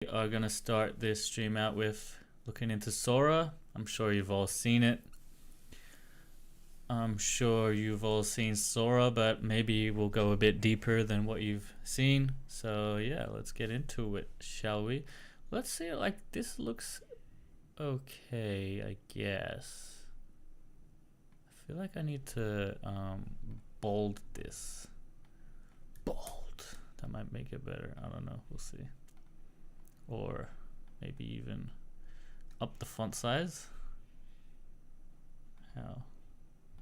We are going to start this stream out with looking into Sora. I'm sure you've all seen it. I'm sure you've all seen Sora, but maybe we'll go a bit deeper than what you've seen. So yeah, let's get into it, shall we? Let's see, like, this looks okay, I guess. I feel like I need to bold this. Bold. That might make it better. I don't know. We'll see. Or maybe even up the font size. How?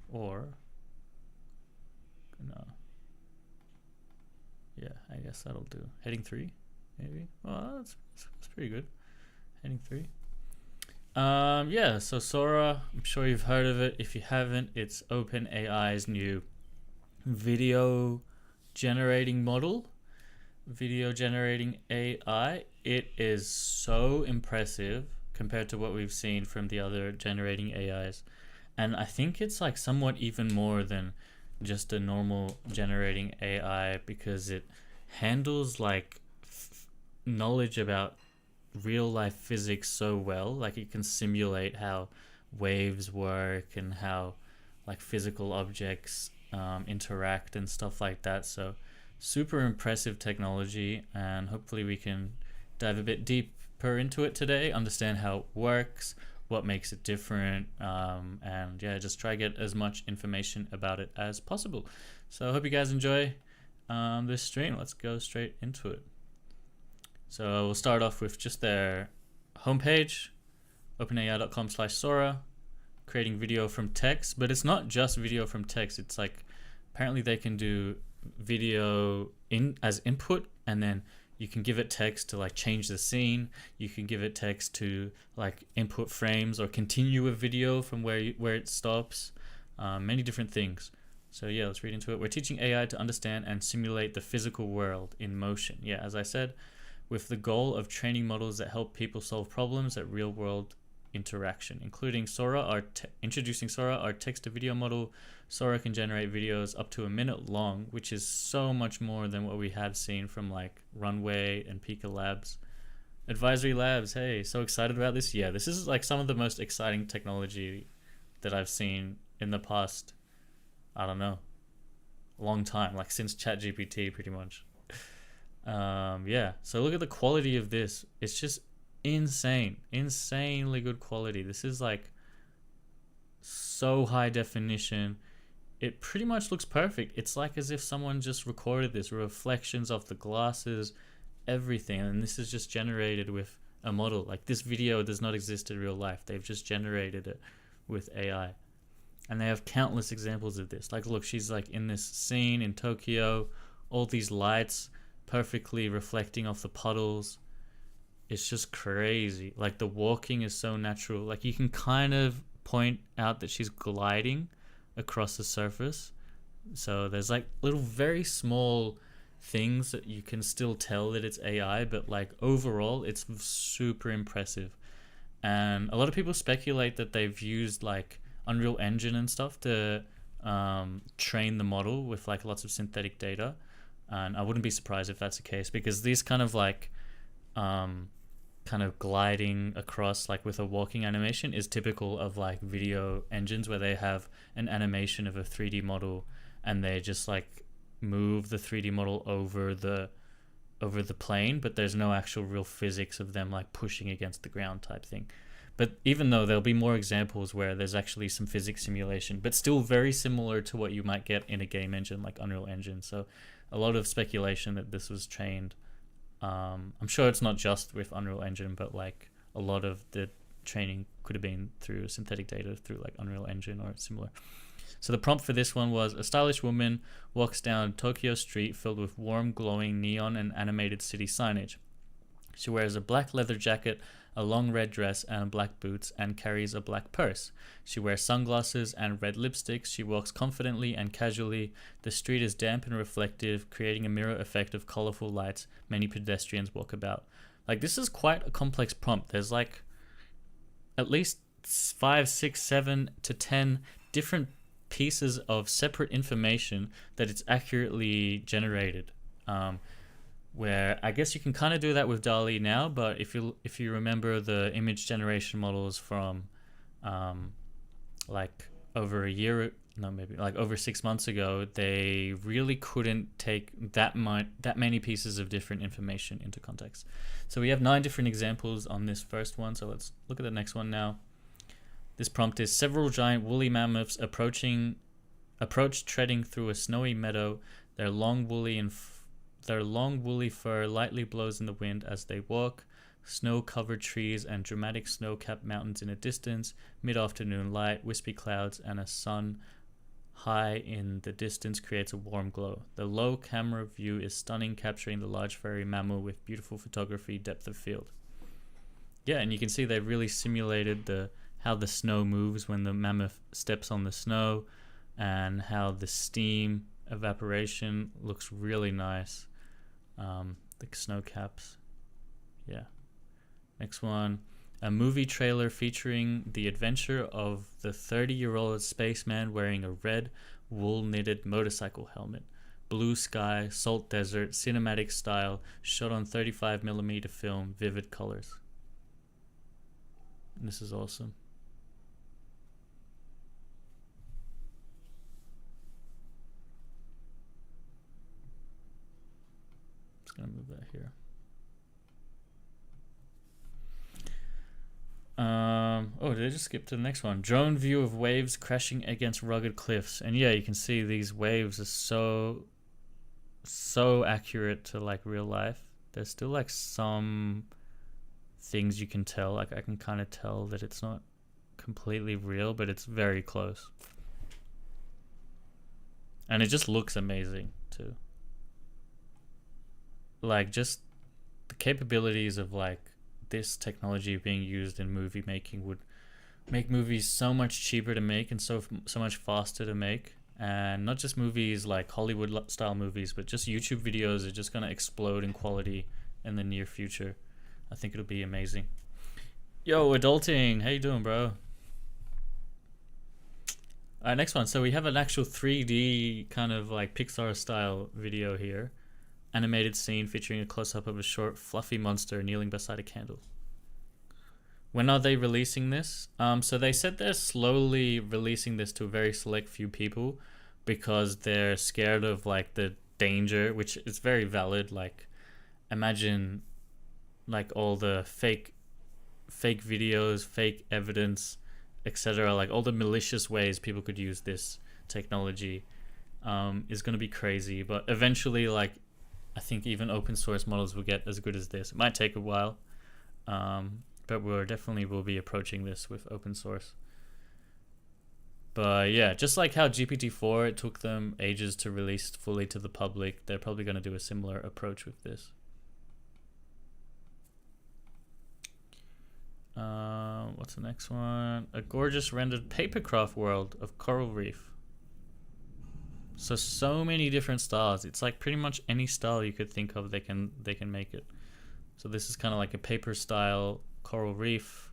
Or no. Yeah, I guess that'll do. Heading 3, maybe. Well, that's pretty good. Heading 3. Yeah. So Sora, I'm sure you've heard of it. If you haven't, it's OpenAI's new video generating model. Video generating AI. It is so impressive compared to what we've seen from the other generating AIs. And I think it's like somewhat even more than just a normal generating AI because it handles like knowledge about real life physics so well. Like it can simulate how waves work and how like physical objects interact and stuff like that. So super impressive technology, and hopefully we can dive a bit deeper into it today, understand how it works, what makes it different, and yeah, just try to get as much information about it as possible. So I hope you guys enjoy this stream. Let's go straight into it. So we'll start off with just their homepage, openai.com/Sora, creating video from text, but it's not just video from text. It's like apparently they can do video in as input, and then you can give it text to like change the scene. You can give it text to like input frames or continue a video from where it stops. Many different things. So yeah, let's read into it. We're teaching AI to understand and simulate the physical world in motion. Yeah, as I said, with the goal of training models that help people solve problems at real world interaction, including Sora, introducing Sora, our text-to-video model. Sora can generate videos up to a minute long, which is so much more than what we have seen from like Runway and Pika Labs. Advisory Labs, hey, so excited about this. Yeah, this is like some of the most exciting technology that I've seen in the past, I don't know, long time, like since ChatGPT pretty much. Yeah, so look at the quality of this. It's just insanely good quality. This is like so high definition. It pretty much looks perfect. It's like as if someone just recorded this, reflections of the glasses, everything, and this is just generated with a model. Like this video does not exist in real life. They've just generated it with AI. And they have countless examples of this. Like look, she's like in this scene in Tokyo, all these lights perfectly reflecting off the puddles. It's just crazy. Like the walking is so natural. Like you can kind of point out that she's gliding across the surface. So there's like little very small things that you can still tell that it's AI, but like overall it's super impressive. And a lot of people speculate that they've used like Unreal Engine and stuff to train the model with like lots of synthetic data. And I wouldn't be surprised if that's the case, because these kind of like kind of gliding across like with a walking animation is typical of like video engines where they have an animation of a 3D model and they just like move the 3D model over the plane, but there's no actual real physics of them like pushing against the ground type thing. But even though there'll be more examples where there's actually some physics simulation, but still very similar to what you might get in a game engine like Unreal Engine. So a lot of speculation that this was trained. I'm sure it's not just with Unreal Engine, but like a lot of the training could have been through synthetic data through like Unreal Engine or similar. So the prompt for this one was: a stylish woman walks down Tokyo street filled with warm, glowing neon and animated city signage. She wears a black leather jacket, a long red dress, and black boots, and carries a black purse. She wears sunglasses and red lipsticks. She walks confidently and casually. The street is damp and reflective, creating a mirror effect of colorful lights. Many pedestrians walk about. Like, this is quite a complex prompt. There's like at least 5, 6, 7 to 10 different pieces of separate information that it's accurately generated. where I guess you can kind of do that with DALL-E now, but if you remember the image generation models from like over a year, no, maybe like over 6 months ago, they really couldn't take that many pieces of different information into context. So we have 9 different examples on this first one. So let's look at the next one now. This prompt is: several giant woolly mammoths approach treading through a snowy meadow. Their long woolly fur lightly blows in the wind as they walk. Snow-covered trees and dramatic snow-capped mountains in a distance. Mid-afternoon light, wispy clouds, and a sun high in the distance creates a warm glow. The low camera view is stunning, capturing the large furry mammal with beautiful photography, depth of field. Yeah, and you can see they really simulated how the snow moves when the mammoth steps on the snow, and how the steam evaporation looks really nice. The snow caps. Yeah. Next one. A movie trailer featuring the adventure of the 30-year-old spaceman wearing a red wool knitted motorcycle helmet. Blue sky, salt desert, cinematic style, shot on 35mm film, vivid colors. This is awesome. Just gonna move that here. Oh, did I just skip to the next one? Drone view of waves crashing against rugged cliffs. And yeah, you can see these waves are so accurate to like real life. There's still like some things you can tell. Like I can kind of tell that it's not completely real, but it's very close. And it just looks amazing too. Like just the capabilities of like this technology being used in movie making would make movies so much cheaper to make and so much faster to make. And not just movies like Hollywood style movies, but just YouTube videos are just going to explode in quality in the near future. I think it'll be amazing. Yo, Adulting, how you doing, bro? Alright, next one. So we have an actual 3D kind of like Pixar style video here. Animated scene featuring a close-up of a short, fluffy monster kneeling beside a candle. When are they releasing this? So they said they're slowly releasing this to a very select few people because they're scared of like the danger, which is very valid. Like, imagine like all the fake videos, fake evidence, etc. Like all the malicious ways people could use this technology is going to be crazy. But eventually, like, I think even open source models will get as good as this. It might take a while, but we'll definitely will be approaching this with open source. But yeah, just like how GPT-4, it took them ages to release fully to the public, they're probably going to do a similar approach with this. What's the next one? A gorgeous rendered papercraft world of coral reef. So many different styles. It's like pretty much any style you could think of, they can make it. So this is kind of like a paper style coral reef,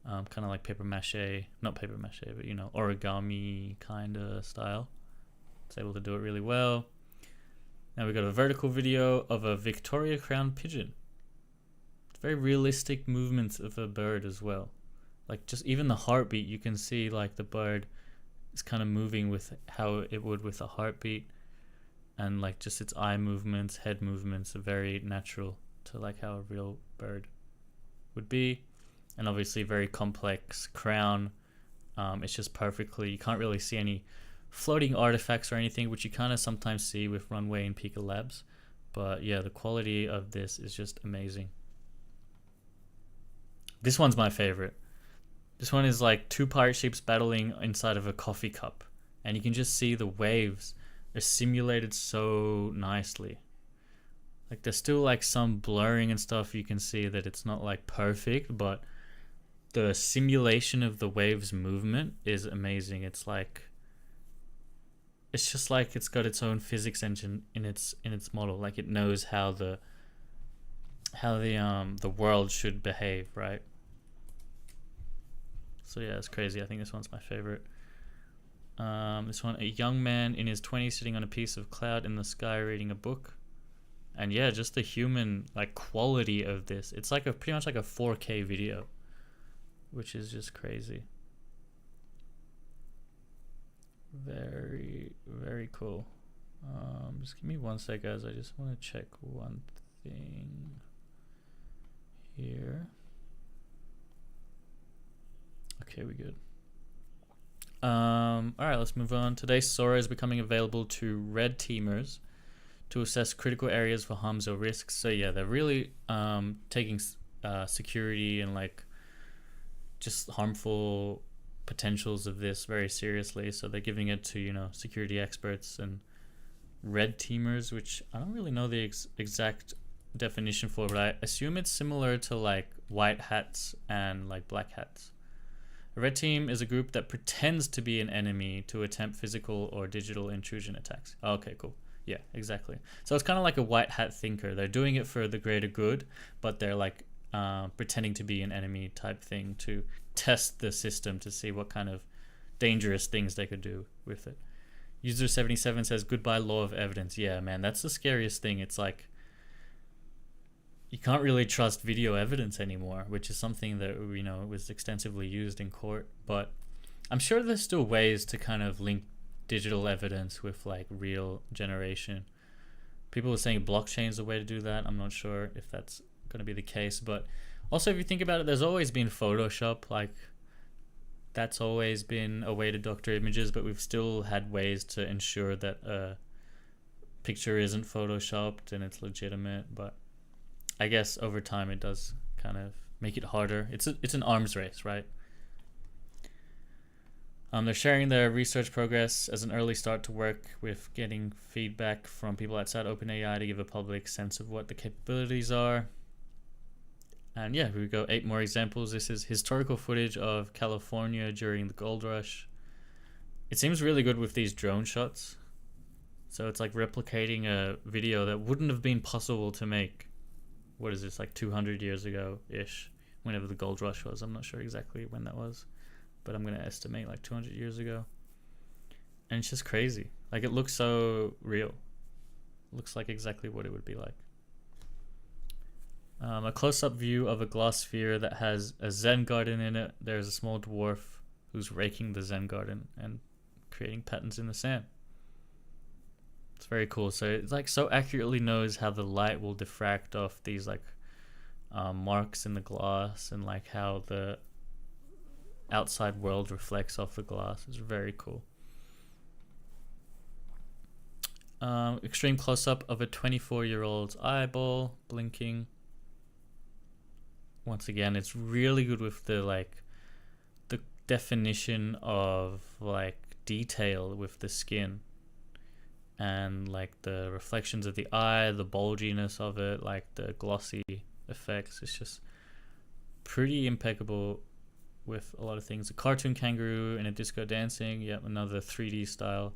kind of like paper mache, not paper mache, but you know, origami kind of style. It's able to do it really well. Now we got a vertical video of a Victoria Crown pigeon. Very realistic movements of a bird as well. Like just even the heartbeat, you can see like the bird is kind of moving with how it would with a heartbeat, and like just its eye movements, head movements are very natural to like how a real bird would be. And obviously very complex crown. It's just perfectly, you can't really see any floating artifacts or anything, which you kind of sometimes see with Runway and Pika Labs. But yeah, the quality of this is just amazing. This one's my favorite. This one is like 2 pirate ships battling inside of a coffee cup, and you can just see the waves are simulated so nicely. Like there's still like some blurring and stuff. You can see that it's not like perfect, but the simulation of the waves movement is amazing. It's just like it's got its own physics engine in its model. Like it knows how the world should behave, right? So yeah, it's crazy. I think this one's my favorite. This one, a young man in his 20s sitting on a piece of cloud in the sky reading a book. And yeah, just the human like quality of this. It's like a pretty much like a 4K video, which is just crazy. Very, very cool. Just give me one sec, guys. I just want to check one thing here. Okay, we good. All right, let's move on. Today, Sora is becoming available to red teamers to assess critical areas for harms or risks. So yeah, they're really taking security and like just harmful potentials of this very seriously. So they're giving it to, you know, security experts and red teamers, which I don't really know the exact definition for, but I assume it's similar to like white hats and like black hats. A red team is a group that pretends to be an enemy to attempt physical or digital intrusion attacks. Okay, cool. Yeah, exactly. So it's kind of like a white hat thinker. They're doing it for the greater good, but they're like pretending to be an enemy type thing to test the system to see what kind of dangerous things they could do with it. User 77 says, goodbye law of evidence. Yeah, man, that's the scariest thing. It's like you can't really trust video evidence anymore, which is something that, you know, was extensively used in court. But I'm sure there's still ways to kind of link digital evidence with like real generation. People are saying blockchain is the way to do that. I'm not sure if that's going to be the case, but also if you think about it, there's always been Photoshop. Like that's always been a way to doctor images, but we've still had ways to ensure that a picture isn't photoshopped and it's legitimate. But I guess over time it does kind of make it harder. It's an arms race, right? They're sharing their research progress as an early start to work with getting feedback from people outside OpenAI to give a public sense of what the capabilities are. And yeah, here we go. 8 more examples. This is historical footage of California during the gold rush. It seems really good with these drone shots. So it's like replicating a video that wouldn't have been possible to make. What is this, like 200 years ago-ish, whenever the gold rush was. I'm not sure exactly when that was, but I'm going to estimate like 200 years ago. And it's just crazy. Like it looks so real. It looks like exactly what it would be like. A close-up view of a glass sphere that has a Zen garden in it. There's a small dwarf who's raking the Zen garden and creating patterns in the sand. It's very cool. So it like so accurately knows how the light will diffract off these like marks in the glass and like how the outside world reflects off the glass. It's very cool. Extreme close-up of a 24-year-old's eyeball blinking. Once again, it's really good with the like the definition of like detail with the skin and like the reflections of the eye, the bulginess of it, like the glossy effects. It's just pretty impeccable with a lot of things. A cartoon kangaroo and a disco dancing. Yep, another 3D style.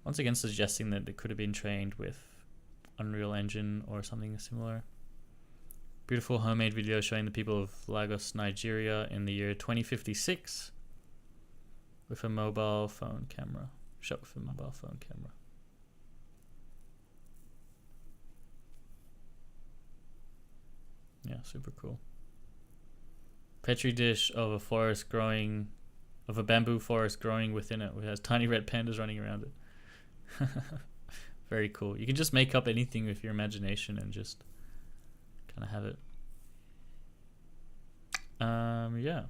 Once again, suggesting that it could have been trained with Unreal Engine or something similar. Beautiful homemade video showing the people of Lagos, Nigeria in the year 2056 with a mobile phone camera. Shot with a mobile phone camera. Yeah, super cool. Petri dish of a forest growing, of a bamboo forest growing within it. It has tiny red pandas running around it. Very cool. You can just make up anything with your imagination and just kind of have it. Yeah.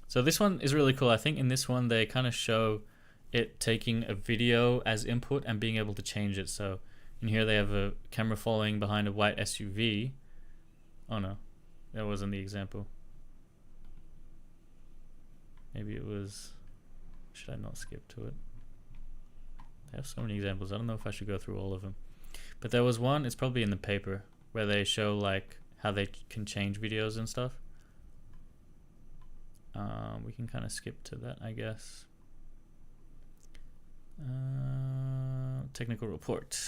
So this one is really cool. I think in this one they kind of show it taking a video as input and being able to change it. So in here they have a camera following behind a white SUV. Oh no, that wasn't the example. Maybe it was. Should I not skip to it? They have so many examples. I don't know if I should go through all of them. But there was one, it's probably in the paper, where they show like how they can change videos and stuff. We can kind of skip to that, I guess. Technical report.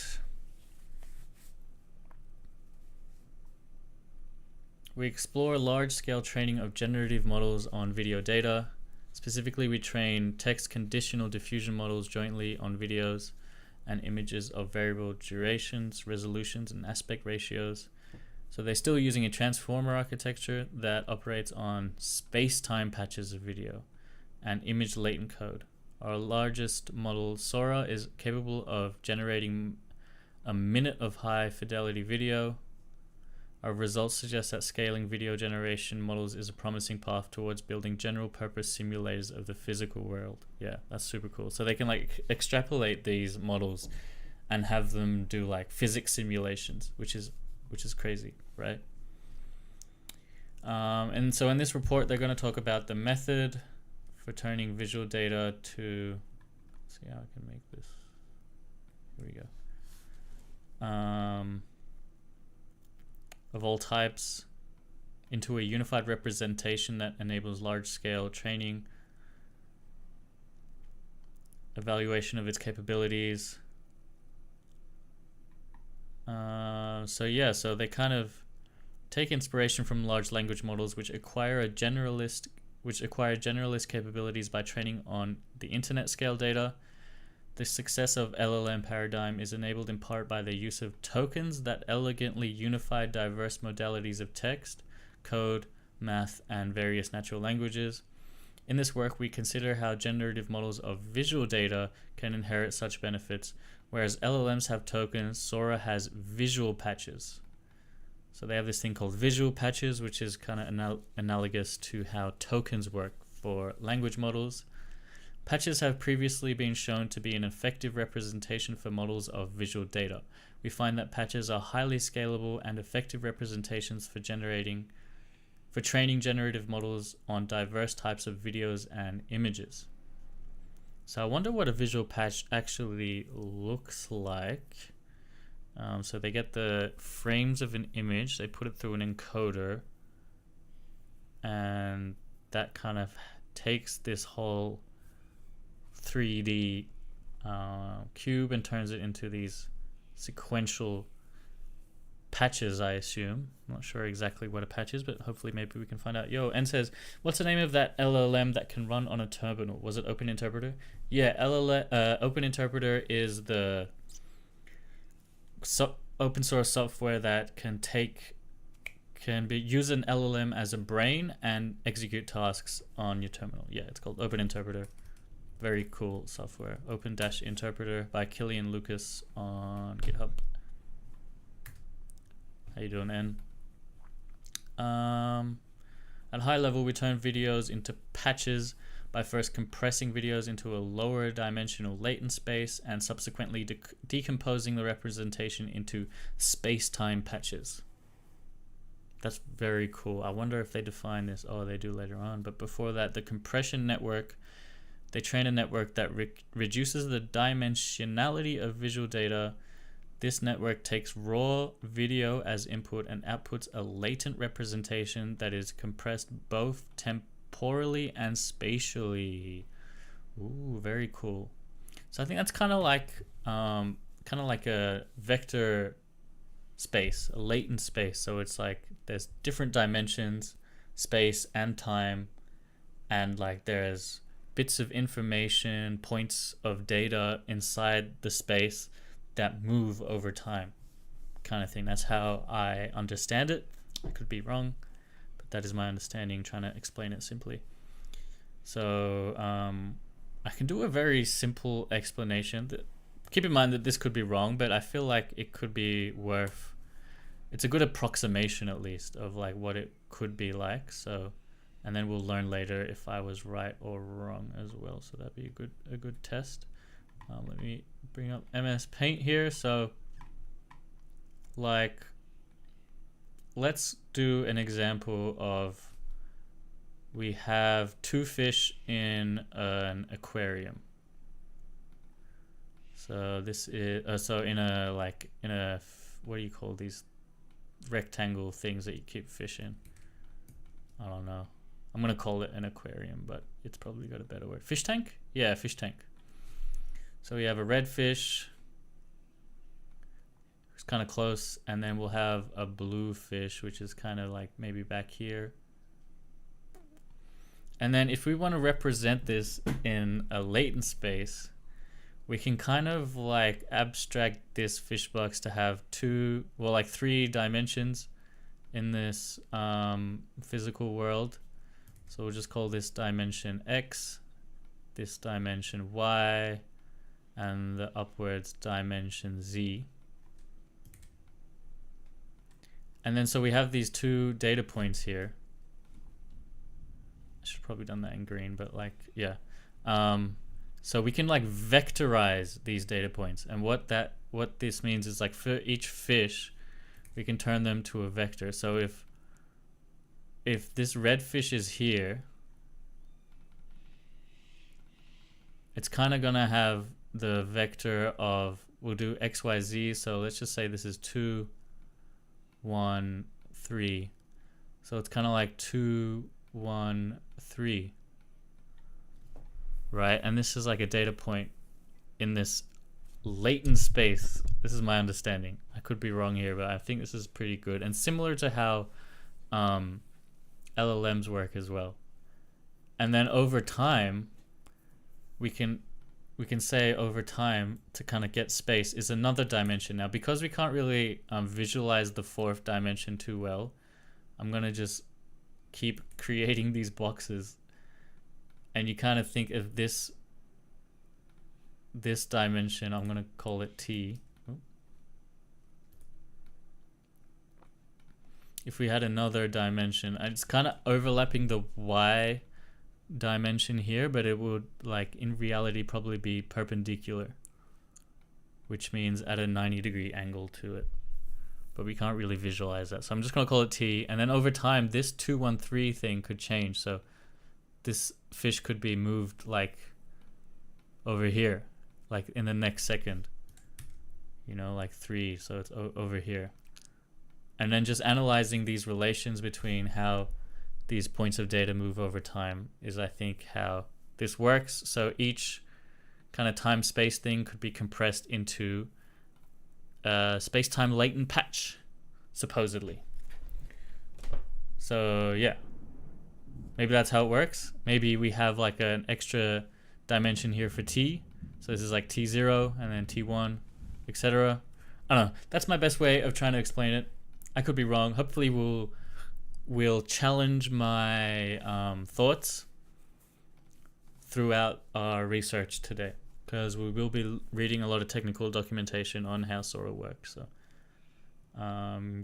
We explore large-scale training of generative models on video data. Specifically, we train text conditional diffusion models jointly on videos and images of variable durations, resolutions, and aspect ratios. So they're still using a transformer architecture that operates on space-time patches of video and image latent code. Our largest model, Sora, is capable of generating a minute of high fidelity video. Our results suggest that scaling video generation models is a promising path towards building general purpose simulators of the physical world. Yeah, that's super cool. So they can like extrapolate these models and have them do like physics simulations, which is crazy, right? And so in this report, they're going to talk about the method for turning visual data to, let's see how I can make this. Here we go. Of all types into a unified representation that enables large-scale training, evaluation of its capabilities. So they kind of take inspiration from large language models, which acquire generalist capabilities by training on the internet scale data. The success of LLM paradigm is enabled in part by the use of tokens that elegantly unify diverse modalities of text, code, math, and various natural languages. In this work, we consider how generative models of visual data can inherit such benefits. Whereas LLMs have tokens, Sora has visual patches. So they have this thing called visual patches, which is kind of analogous to how tokens work for language models. Patches have previously been shown to be an effective representation for models of visual data. We find that patches are highly scalable and effective representations for training generative models on diverse types of videos and images. So I wonder what a visual patch actually looks like. So they get the frames of an image, they put it through an encoder, and that kind of takes this whole 3D cube and turns it into these sequential patches, I assume. I'm not sure exactly what a patch is, but hopefully maybe we can find out. Yo, N says, what's the name of that LLM that can run on a terminal? Was it Open Interpreter? Yeah, Open Interpreter is the open source software that use an LLM as a brain and execute tasks on your terminal. Yeah, it's called Open Interpreter. Very cool software. Open-Interpreter by Killian Lucas on GitHub. How you doing, N? At high level, we turn videos into patches by first compressing videos into a lower dimensional latent space and subsequently decomposing the representation into space-time patches. That's very cool. I wonder if they define this. Oh, they do later on. But before that, the compression network, they train a network that reduces the dimensionality of visual data. This network takes raw video as input and outputs a latent representation that is compressed both temporally and spatially. Ooh, very cool. So I think that's kind of like a vector space, a latent space. So it's like there's different dimensions, space and time, and like there's bits of information, points of data inside the space that move over time, kind of thing. That's how I understand it. I could be wrong, but that is my understanding, trying to explain it simply. So I can do a very simple explanation. Keep in mind that this could be wrong, but I feel like it could be it's a good approximation at least of like what it could be like. So, and then we'll learn later if I was right or wrong as well. So that'd be a good test. Let me bring up MS Paint here. So like, let's do an example of, we have two fish in an aquarium. So this is, what do you call these rectangle things that you keep fish in? I don't know. I'm going to call it an aquarium, but it's probably got a better word. Fish tank? Yeah, fish tank. So we have a red fish. It's kind of close. And then we'll have a blue fish, which is kind of like maybe back here. And then if we want to represent this in a latent space, we can kind of like abstract this fish box to have like 3 dimensions in this physical world. So we'll just call this dimension X, this dimension Y, and the upwards dimension Z. And then so we have these 2 data points here. I should have probably done that in green, but like, yeah. So we can like vectorize these data points, and what this means is like for each fish, we can turn them to a vector. So if this red fish is here, it's kind of gonna have the vector of, we'll do X, Y, Z. So let's just say this is 2, 1, 3. So it's kind of like 2, 1, 3. Right, and this is like a data point in this latent space. This is my understanding. I could be wrong here, but I think this is pretty good and similar to how LLMs work as well. And then over time, we can say over time to kind of get space is another dimension. Now, because we can't really visualize the 4th dimension too well, I'm gonna just keep creating these boxes. And you kind of think of this dimension, I'm going to call it T. If we had another dimension, it's kind of overlapping the Y dimension here, but it would like in reality probably be perpendicular, which means at a 90-degree angle to it. But we can't really visualize that. So I'm just going to call it T. And then over time, this 213 thing could change. So this fish could be moved like over here, like in the next second, you know, like 3. So it's over here. And then just analyzing these relations between how these points of data move over time is, I think, how this works. So each kind of time space thing could be compressed into a space-time latent patch, supposedly. So yeah. Maybe that's how it works. Maybe we have like an extra dimension here for T. So this is like T0 and then T1, etc. I don't know. That's my best way of trying to explain it. I could be wrong. Hopefully we'll challenge my thoughts throughout our research today, because we will be reading a lot of technical documentation on how Sora works. So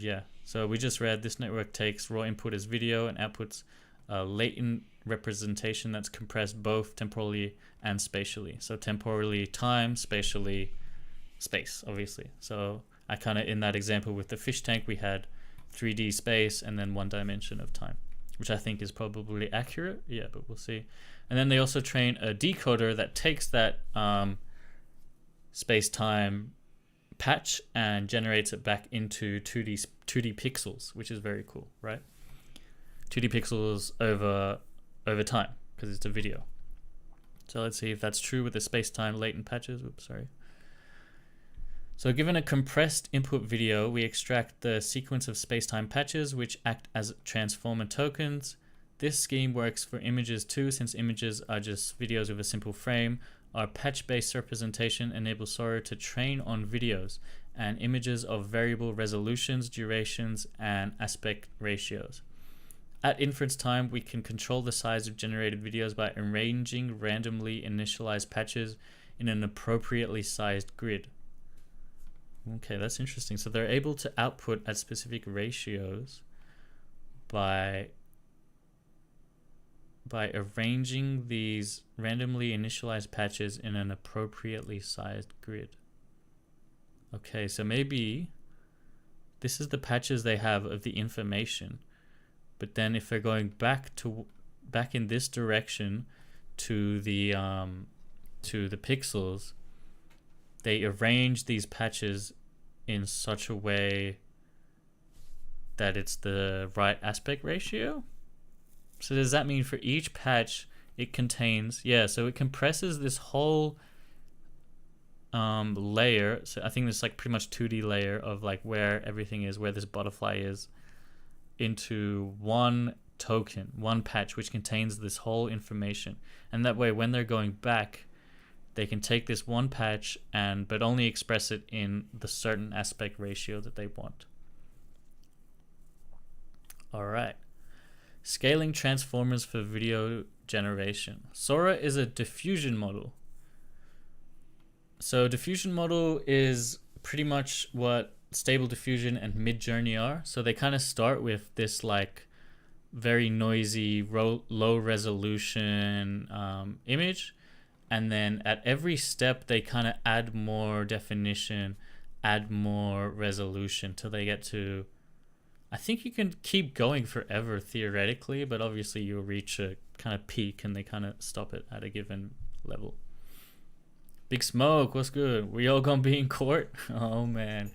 yeah. So we just read this network takes raw input as video and outputs a latent representation that's compressed both temporally and spatially. So temporally time, spatially space, obviously. So I kind of, in that example with the fish tank, we had 3D space and then 1 dimension of time, which I think is probably accurate. Yeah, but we'll see. And then they also train a decoder that takes that space-time patch and generates it back into 2D pixels, which is very cool, right? 2D pixels over time, because it's a video. So let's see if that's true with the space-time latent patches. Oops, sorry. So given a compressed input video, we extract the sequence of space-time patches which act as transformer tokens. This scheme works for images too, since images are just videos with a simple frame. Our patch-based representation enables Sora to train on videos and images of variable resolutions, durations, and aspect ratios. At inference time, we can control the size of generated videos by arranging randomly initialized patches in an appropriately sized grid. Okay, that's interesting. So they're able to output at specific ratios by arranging these randomly initialized patches in an appropriately sized grid. Okay, so maybe this is the patches they have of the information. But then if they're going back in this direction to the pixels, they arrange these patches in such a way that it's the right aspect ratio. So does that mean for each patch it contains, yeah, so it compresses this whole layer. So I think there's like pretty much 2D layer of like where everything is, where this butterfly is, into one token, one patch, which contains this whole information. And that way when they're going back, they can take this one patch but only express it in the certain aspect ratio that they want. All right. Scaling transformers for video generation. Sora is a diffusion model. So diffusion model is pretty much what Stable Diffusion and Midjourney are. So they kind of start with this like very noisy, low resolution image, and then at every step they kind of add more definition, add more resolution till they get to, I think you can keep going forever theoretically, but obviously you'll reach a kind of peak and they kind of stop it at a given level. Big Smoke, what's good? We all gonna be in court? Oh man,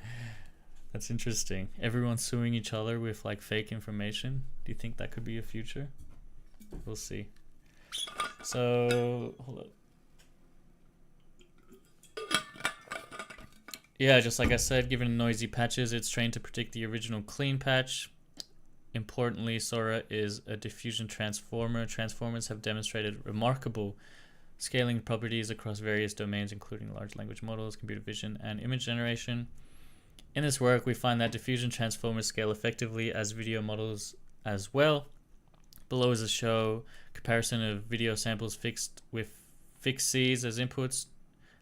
that's interesting. Everyone's suing each other with like fake information. Do you think that could be a future? We'll see. So, hold up. Yeah, just like I said, given noisy patches, it's trained to predict the original clean patch. Importantly, Sora is a diffusion transformer. Transformers have demonstrated remarkable scaling properties across various domains, including large language models, computer vision, and image generation. In this work, we find that diffusion transformers scale effectively as video models as well. Below is a show comparison of video samples fixed with fixed Cs as inputs.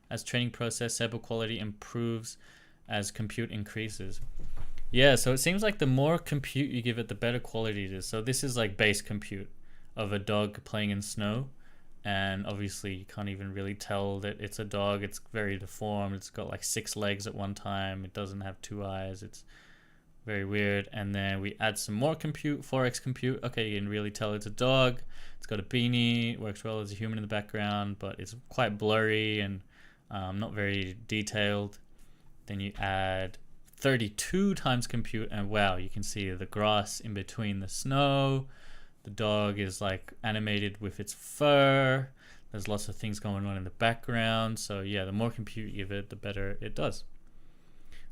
As training process, sample quality improves as compute increases. Yeah, so it seems like the more compute you give it, the better quality it is. So this is like base compute of a dog playing in snow. And obviously you can't even really tell that it's a dog. It's very deformed. It's got like 6 legs at one time. It doesn't have 2 eyes. It's very weird. And then we add some more compute, 4x compute. Okay, you can really tell it's a dog. It's got a beanie. It works well as a human in the background, but it's quite blurry and not very detailed. Then you add 32 times compute, and wow, you can see the grass in between the snow. The dog is like animated with its fur. There's lots of things going on in the background. So yeah, the more compute you give it, the better it does.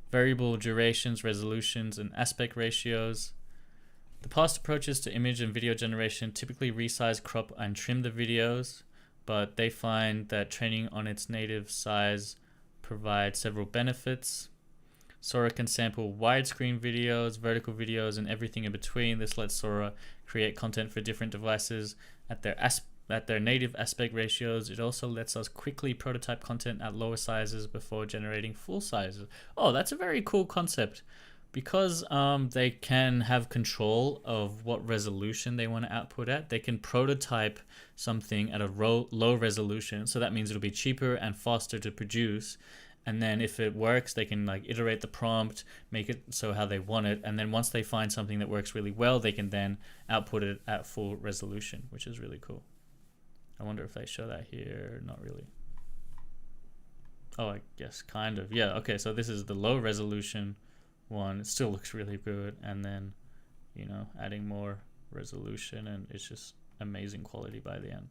Variable durations, resolutions, and aspect ratios. The past approaches to image and video generation typically resize, crop, and trim the videos, but they find that training on its native size provides several benefits. Sora can sample widescreen videos, vertical videos, and everything in between. This lets Sora create content for different devices at their native aspect ratios. It also lets us quickly prototype content at lower sizes before generating full sizes. Oh, that's a very cool concept. Because they can have control of what resolution they want to output at, they can prototype something at a low resolution. So that means it'll be cheaper and faster to produce. And then if it works, they can like iterate the prompt, make it so how they want it. And then once they find something that works really well, they can then output it at full resolution, which is really cool. I wonder if they show that here. Not really. Oh, I guess kind of. Yeah, okay, so this is the low resolution one. It still looks really good. And then, you know, adding more resolution, and it's just amazing quality by the end.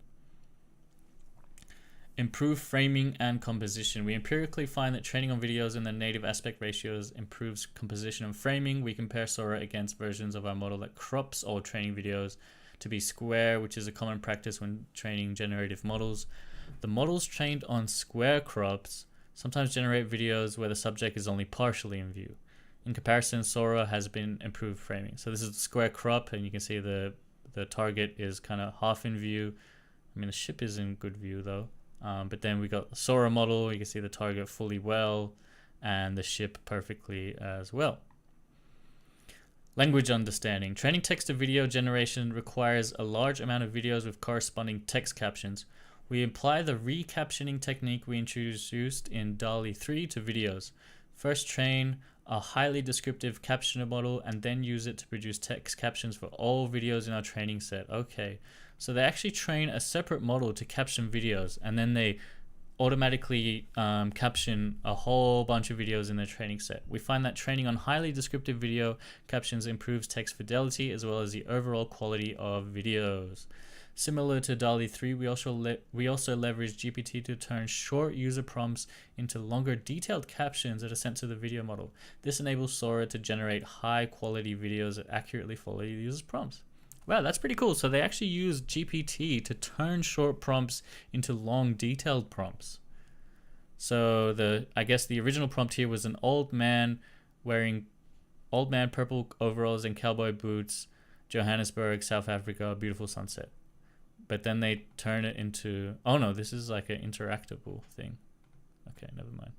Improve framing and composition. We empirically find that training on videos in their native aspect ratios improves composition and framing. We compare Sora against versions of our model that crops all training videos to be square, which is a common practice when training generative models. The models trained on square crops sometimes generate videos where the subject is only partially in view. In comparison, Sora has been improved framing. So this is the square crop, and you can see the target is kind of half in view. I mean, the ship is in good view though. But then we got the Sora model. You can see the target fully well and the ship perfectly as well. Language understanding. Training text to video generation requires a large amount of videos with corresponding text captions. We apply the recaptioning technique we introduced in DALL-E 3 to videos. First train a highly descriptive captioner model and then use it to produce text captions for all videos in our training set. Okay. So they actually train a separate model to caption videos, and then they automatically caption a whole bunch of videos in their training set. We find that training on highly descriptive video captions improves text fidelity as well as the overall quality of videos. Similar to DALL-E 3, we also leverage GPT to turn short user prompts into longer detailed captions that are sent to the video model. This enables Sora to generate high quality videos that accurately follow the user's prompts. Wow, that's pretty cool. So they actually use GPT to turn short prompts into long detailed prompts. So I guess the original prompt here was an old man wearing purple overalls and cowboy boots, Johannesburg, South Africa, beautiful sunset. But then they turn it into, oh no, this is like an interactable thing. Okay, never mind.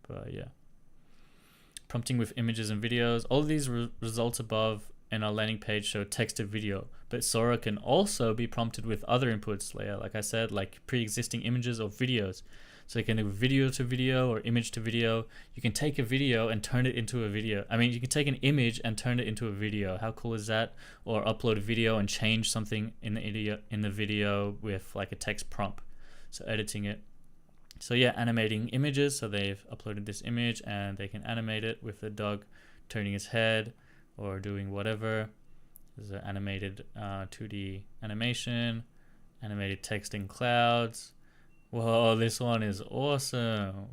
But yeah. Prompting with images and videos. All of these results above in our landing page show text to video, but Sora can also be prompted with other inputs, like I said, like pre-existing images or videos. So you can do video to video or image to video. You can take a video and turn it into a video. I mean, you can take an image and turn it into a video. How cool is that? Or upload a video and change something in the video with like a text prompt. So editing it. So yeah, animating images. So they've uploaded this image and they can animate it with the dog turning his head or doing whatever. There's an animated 2D animation, animated text in clouds. Whoa, this one is awesome.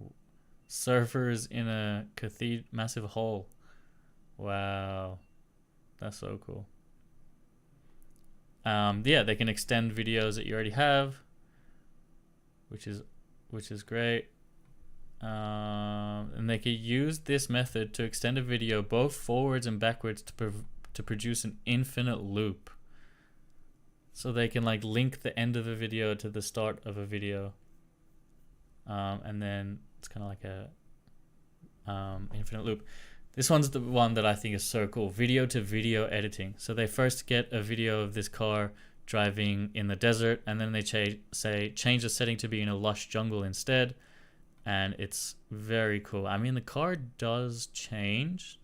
Surfers in a massive hole. Wow, that's so cool. Yeah, they can extend videos that you already have, which is great. And they can use this method to extend a video both forwards and backwards to produce an infinite loop. So they can like link the end of a video to the start of a video. And then it's kind of like a infinite loop. This one's the one that I think is so cool. Video to video editing. So they first get a video of this car driving in the desert, and then they change the setting to be in a lush jungle instead. And it's very cool. I mean, the car does change,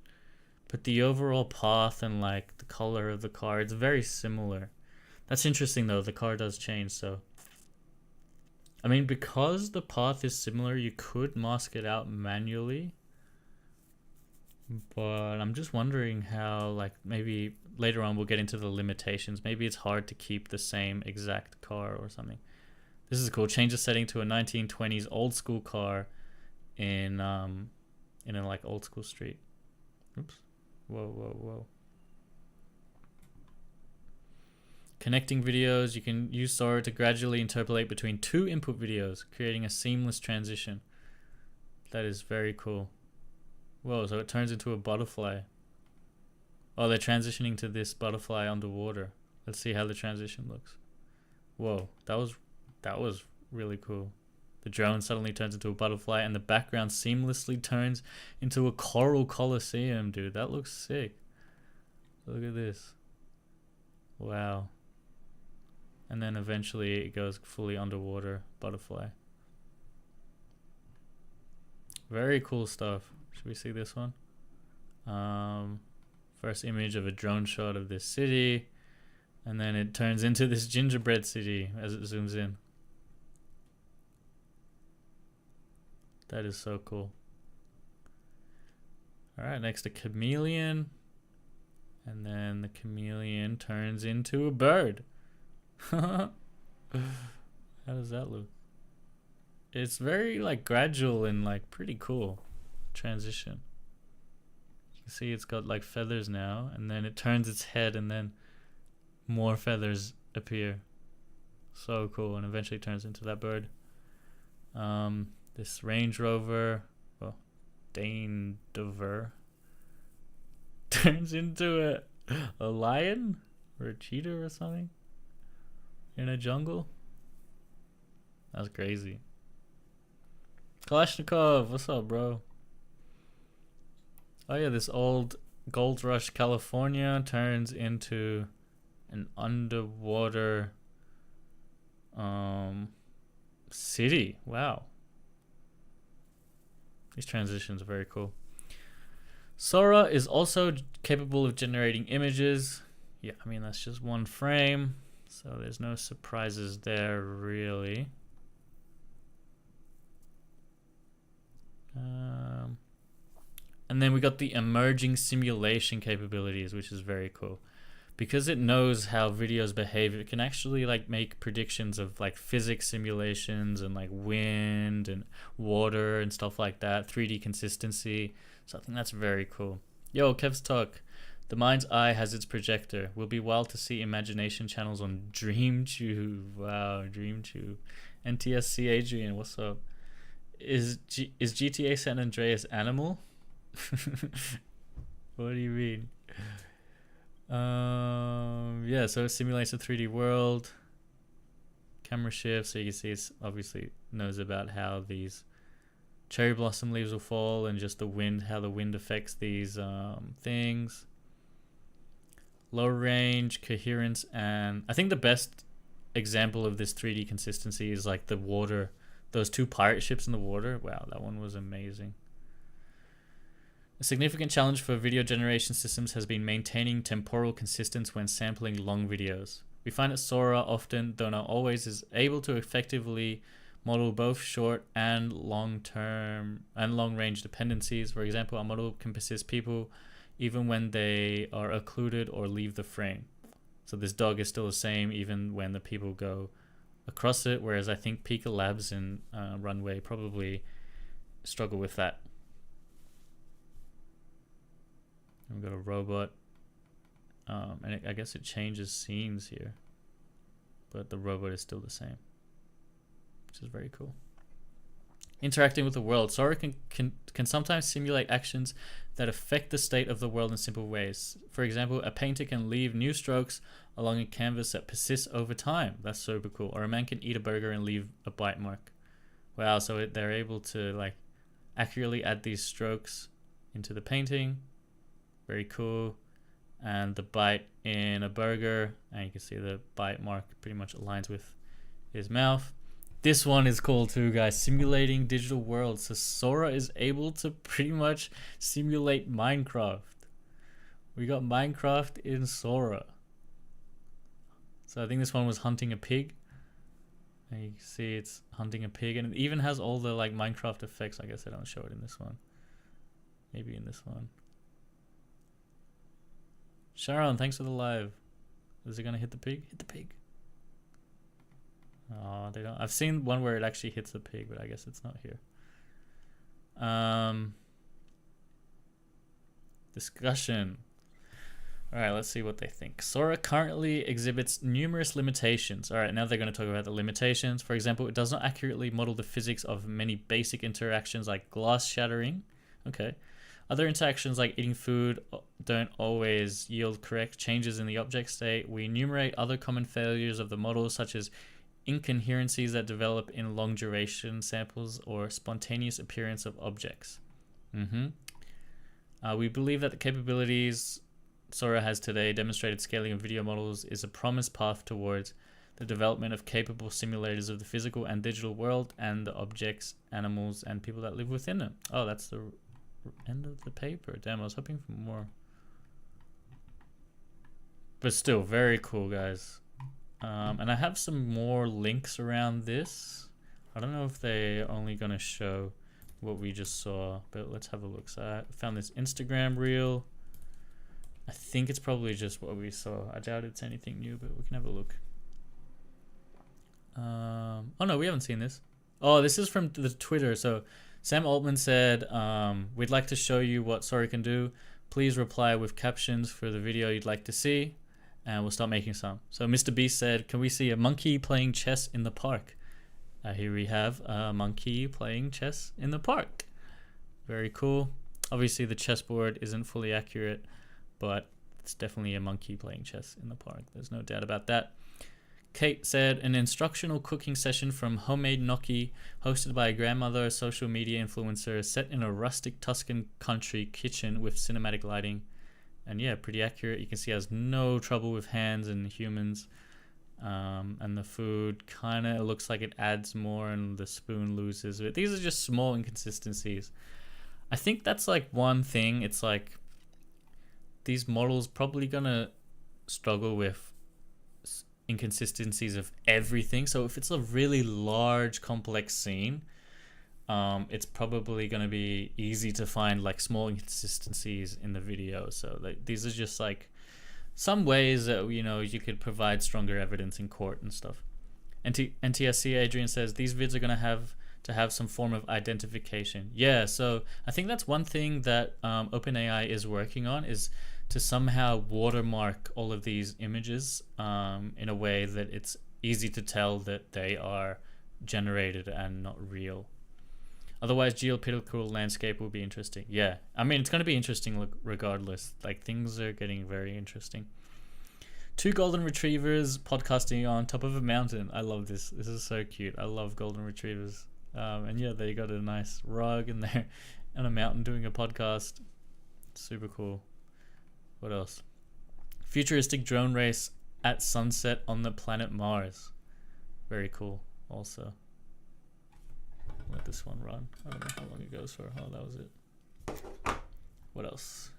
but the overall path and like the color of the car, it's very similar. That's interesting though, the car does change. So I mean, because the path is similar, you could mask it out manually, but I'm just wondering how, like, maybe later on we'll get into the limitations. Maybe it's hard to keep the same exact car or something. This is cool. Change the setting to a 1920s old school car in a like old school street. Oops. Whoa. Connecting videos. You can use Sora to gradually interpolate between two input videos, creating a seamless transition. That is very cool. Whoa, so it turns into a butterfly. Oh, they're transitioning to this butterfly underwater. Let's see how the transition looks. Whoa, that was really cool. The drone suddenly turns into a butterfly and the background seamlessly turns into a coral coliseum, dude. That looks sick. Look at this. Wow. And then eventually it goes fully underwater butterfly. Very cool stuff. Should we see this one? First image of a drone shot of this city, and then it turns into this gingerbread city as it zooms in. That is so cool. Alright, next a chameleon. And then the chameleon turns into a bird. How does that look? It's very like gradual and like pretty cool transition. You can see it's got like feathers now, and then it turns its head and then more feathers appear. So cool, and eventually turns into that bird. This Range Rover, well, Dane Dover, turns into a lion or a cheetah or something in a jungle. That's crazy. Kalashnikov, what's up, bro? Oh yeah, this old Gold Rush California turns into an underwater city. Wow. These transitions are very cool. Sora is also capable of generating images. Yeah, I mean, that's just one frame, so there's no surprises there, really. And then we got the emerging simulation capabilities, which is very cool. Because it knows how videos behave, it can actually like make predictions of like physics simulations and like wind and water and stuff like that, 3D consistency. So I think that's very cool. Yo, Kev's Talk. The mind's eye has its projector. Will be wild to see imagination channels on DreamTube. Wow, DreamTube. NTSC Adrian, what's up? Is GTA San Andreas animal? What do you mean? Yeah, so it simulates a 3D world. Camera shift, so you can see it's obviously knows about how these cherry blossom leaves will fall and just the wind, how the wind affects these things. Low range, coherence, and I think the best example of this 3D consistency is like the water, those two pirate ships in the water. Wow, that one was amazing. A significant challenge for video generation systems has been maintaining temporal consistency when sampling long videos. We find that Sora often, though not always, is able to effectively model both short and long-term and long-range dependencies. For example, a model can persist people even when they are occluded or leave the frame. So this dog is still the same even when the people go across it, whereas I think Pika Labs and Runway probably struggle with that. We've got a robot, and I guess it changes scenes here, but the robot is still the same, which is very cool. Interacting with the world. Sora can sometimes simulate actions that affect the state of the world in simple ways. For example, a painter can leave new strokes along a canvas that persists over time. That's super cool. Or a man can eat a burger and leave a bite mark. Wow, so they're able to like accurately add these strokes into the painting. Very cool. And the bite in a burger, and you can see the bite mark pretty much aligns with his mouth. This one is cool too, guys. Simulating digital worlds. So Sora is able to pretty much simulate Minecraft. We got Minecraft in Sora. So I think this one was hunting a pig. And you can see it's hunting a pig, and it even has all the like Minecraft effects. I guess I don't show it in this one. Maybe in this one. Sharon, thanks for the live. Is it gonna hit the pig? Hit the pig. Oh, they don't. I've seen one where it actually hits the pig, but I guess it's not here. Discussion. All right, let's see what they think. Sora currently exhibits numerous limitations. All right, now they're going to talk about the limitations. For example, it does not accurately model the physics of many basic interactions like glass shattering. Okay. Other interactions like eating food don't always yield correct changes in the object state. We enumerate other common failures of the model, such as incoherencies that develop in long duration samples or spontaneous appearance of objects. We believe that the capabilities Sora has today, demonstrated scaling of video models, is a promised path towards the development of capable simulators of the physical and digital world and the objects, animals, and people that live within it. Oh, that's the end of the paper. Damn, I was hoping for more. But still, very cool, guys. And I have some more links around this. I don't know if they're only going to show what we just saw, but let's have a look. So I found this Instagram reel. I think it's probably just what we saw. I doubt it's anything new, but we can have a look. Oh no, we haven't seen this. Oh, this is from the Twitter. So Sam Altman said, we'd like to show you what Sora can do. Please reply with captions for the video you'd like to see, and we'll start making some. So Mr. Beast said, can we see a monkey playing chess in the park? Here we have a monkey playing chess in the park. Very cool. Obviously the chessboard isn't fully accurate, but it's definitely a monkey playing chess in the park. There's no doubt about that. Kate said, an instructional cooking session from Homemade Gnocchi, hosted by a grandmother, social media influencer, set in a rustic Tuscan country kitchen with cinematic lighting. And yeah, pretty accurate. You can see it has no trouble with hands and humans. And the food kind of looks like it adds more and the spoon loses it. These are just small inconsistencies. I think that's like one thing. It's like these models probably gonna struggle with inconsistencies of everything. So if it's a really large complex scene, it's probably going to be easy to find like small inconsistencies in the video. So like, these are just like some ways that, you know, you could provide stronger evidence in court and stuff. NTSC Adrian says these vids are going to have some form of identification. Yeah, so I think that's one thing that OpenAI is working on, is to somehow watermark all of these images in a way that it's easy to tell that they are generated and not real. Otherwise, geopolitical landscape will be interesting. Yeah, I mean, it's going to be interesting regardless. Like, things are getting very interesting. 2 golden retrievers podcasting on top of a mountain. I love this. This is so cute. I love golden retrievers. And yeah, they got a nice rug in there and a mountain doing a podcast. Super cool. What else? Futuristic drone race at sunset on the planet Mars. Very cool also. Let this one run. I don't know how long it goes for. Oh, that was it. What else?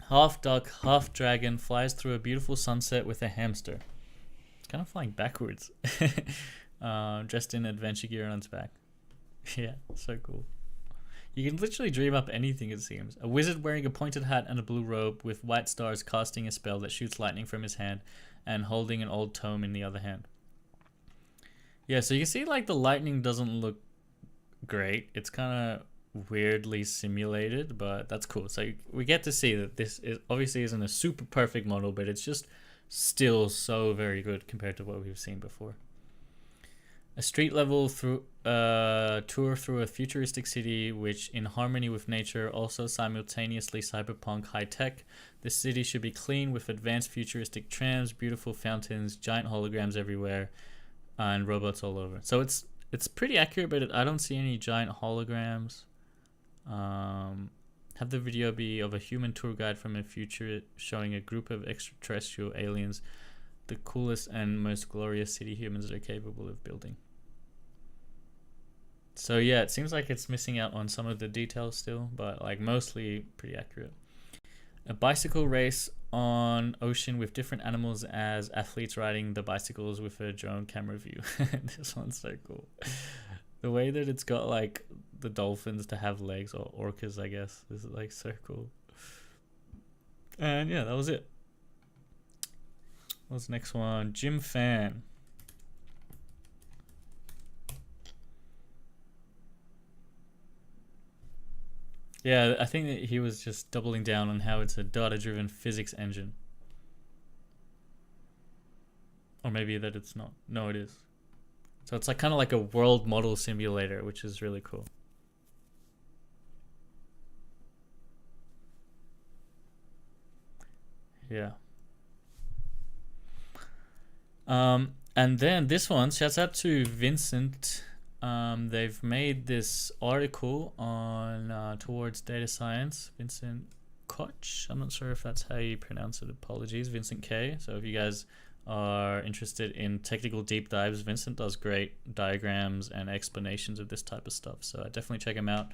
Half duck, half dragon flies through a beautiful sunset with a hamster. It's kind of flying backwards. Dressed in adventure gear on its back. Yeah, so cool. You can literally dream up anything, it seems. A wizard wearing a pointed hat and a blue robe with white stars casting a spell that shoots lightning from his hand and holding an old tome in the other hand. Yeah, so you can see like the lightning doesn't look great. It's kind of weirdly simulated, but that's cool. So we get to see that this is obviously isn't a super perfect model, but it's just still so very good compared to what we've seen before. A street level tour through a futuristic city which in harmony with nature, also simultaneously cyberpunk high tech. This city should be clean with advanced futuristic trams, beautiful fountains, giant holograms everywhere, and robots all over. So it's pretty accurate, but I don't see any giant holograms. Have the video be of a human tour guide from a future showing a group of extraterrestrial aliens, the coolest and most glorious city humans are capable of building. So yeah, it seems like it's missing out on some of the details still, but like mostly pretty accurate. A bicycle race on ocean with different animals as athletes riding the bicycles with a drone camera view. This one's so cool. The way that it's got like the dolphins to have legs, or orcas, I guess. This is like so cool. And yeah, that was it. What's the next one? Jim Fan. Yeah, I think that he was just doubling down on how it's a data-driven physics engine. Or maybe that it's not. No, it is. So it's like kind of like a world model simulator, which is really cool. Yeah. And then this one, shouts out to Vincent. They've made this article on Towards Data Science. Vincent Koch. I'm not sure if that's how you pronounce it. Apologies, Vincent K. So if you guys are interested in technical deep dives, Vincent does great diagrams and explanations of this type of stuff. So definitely check him out.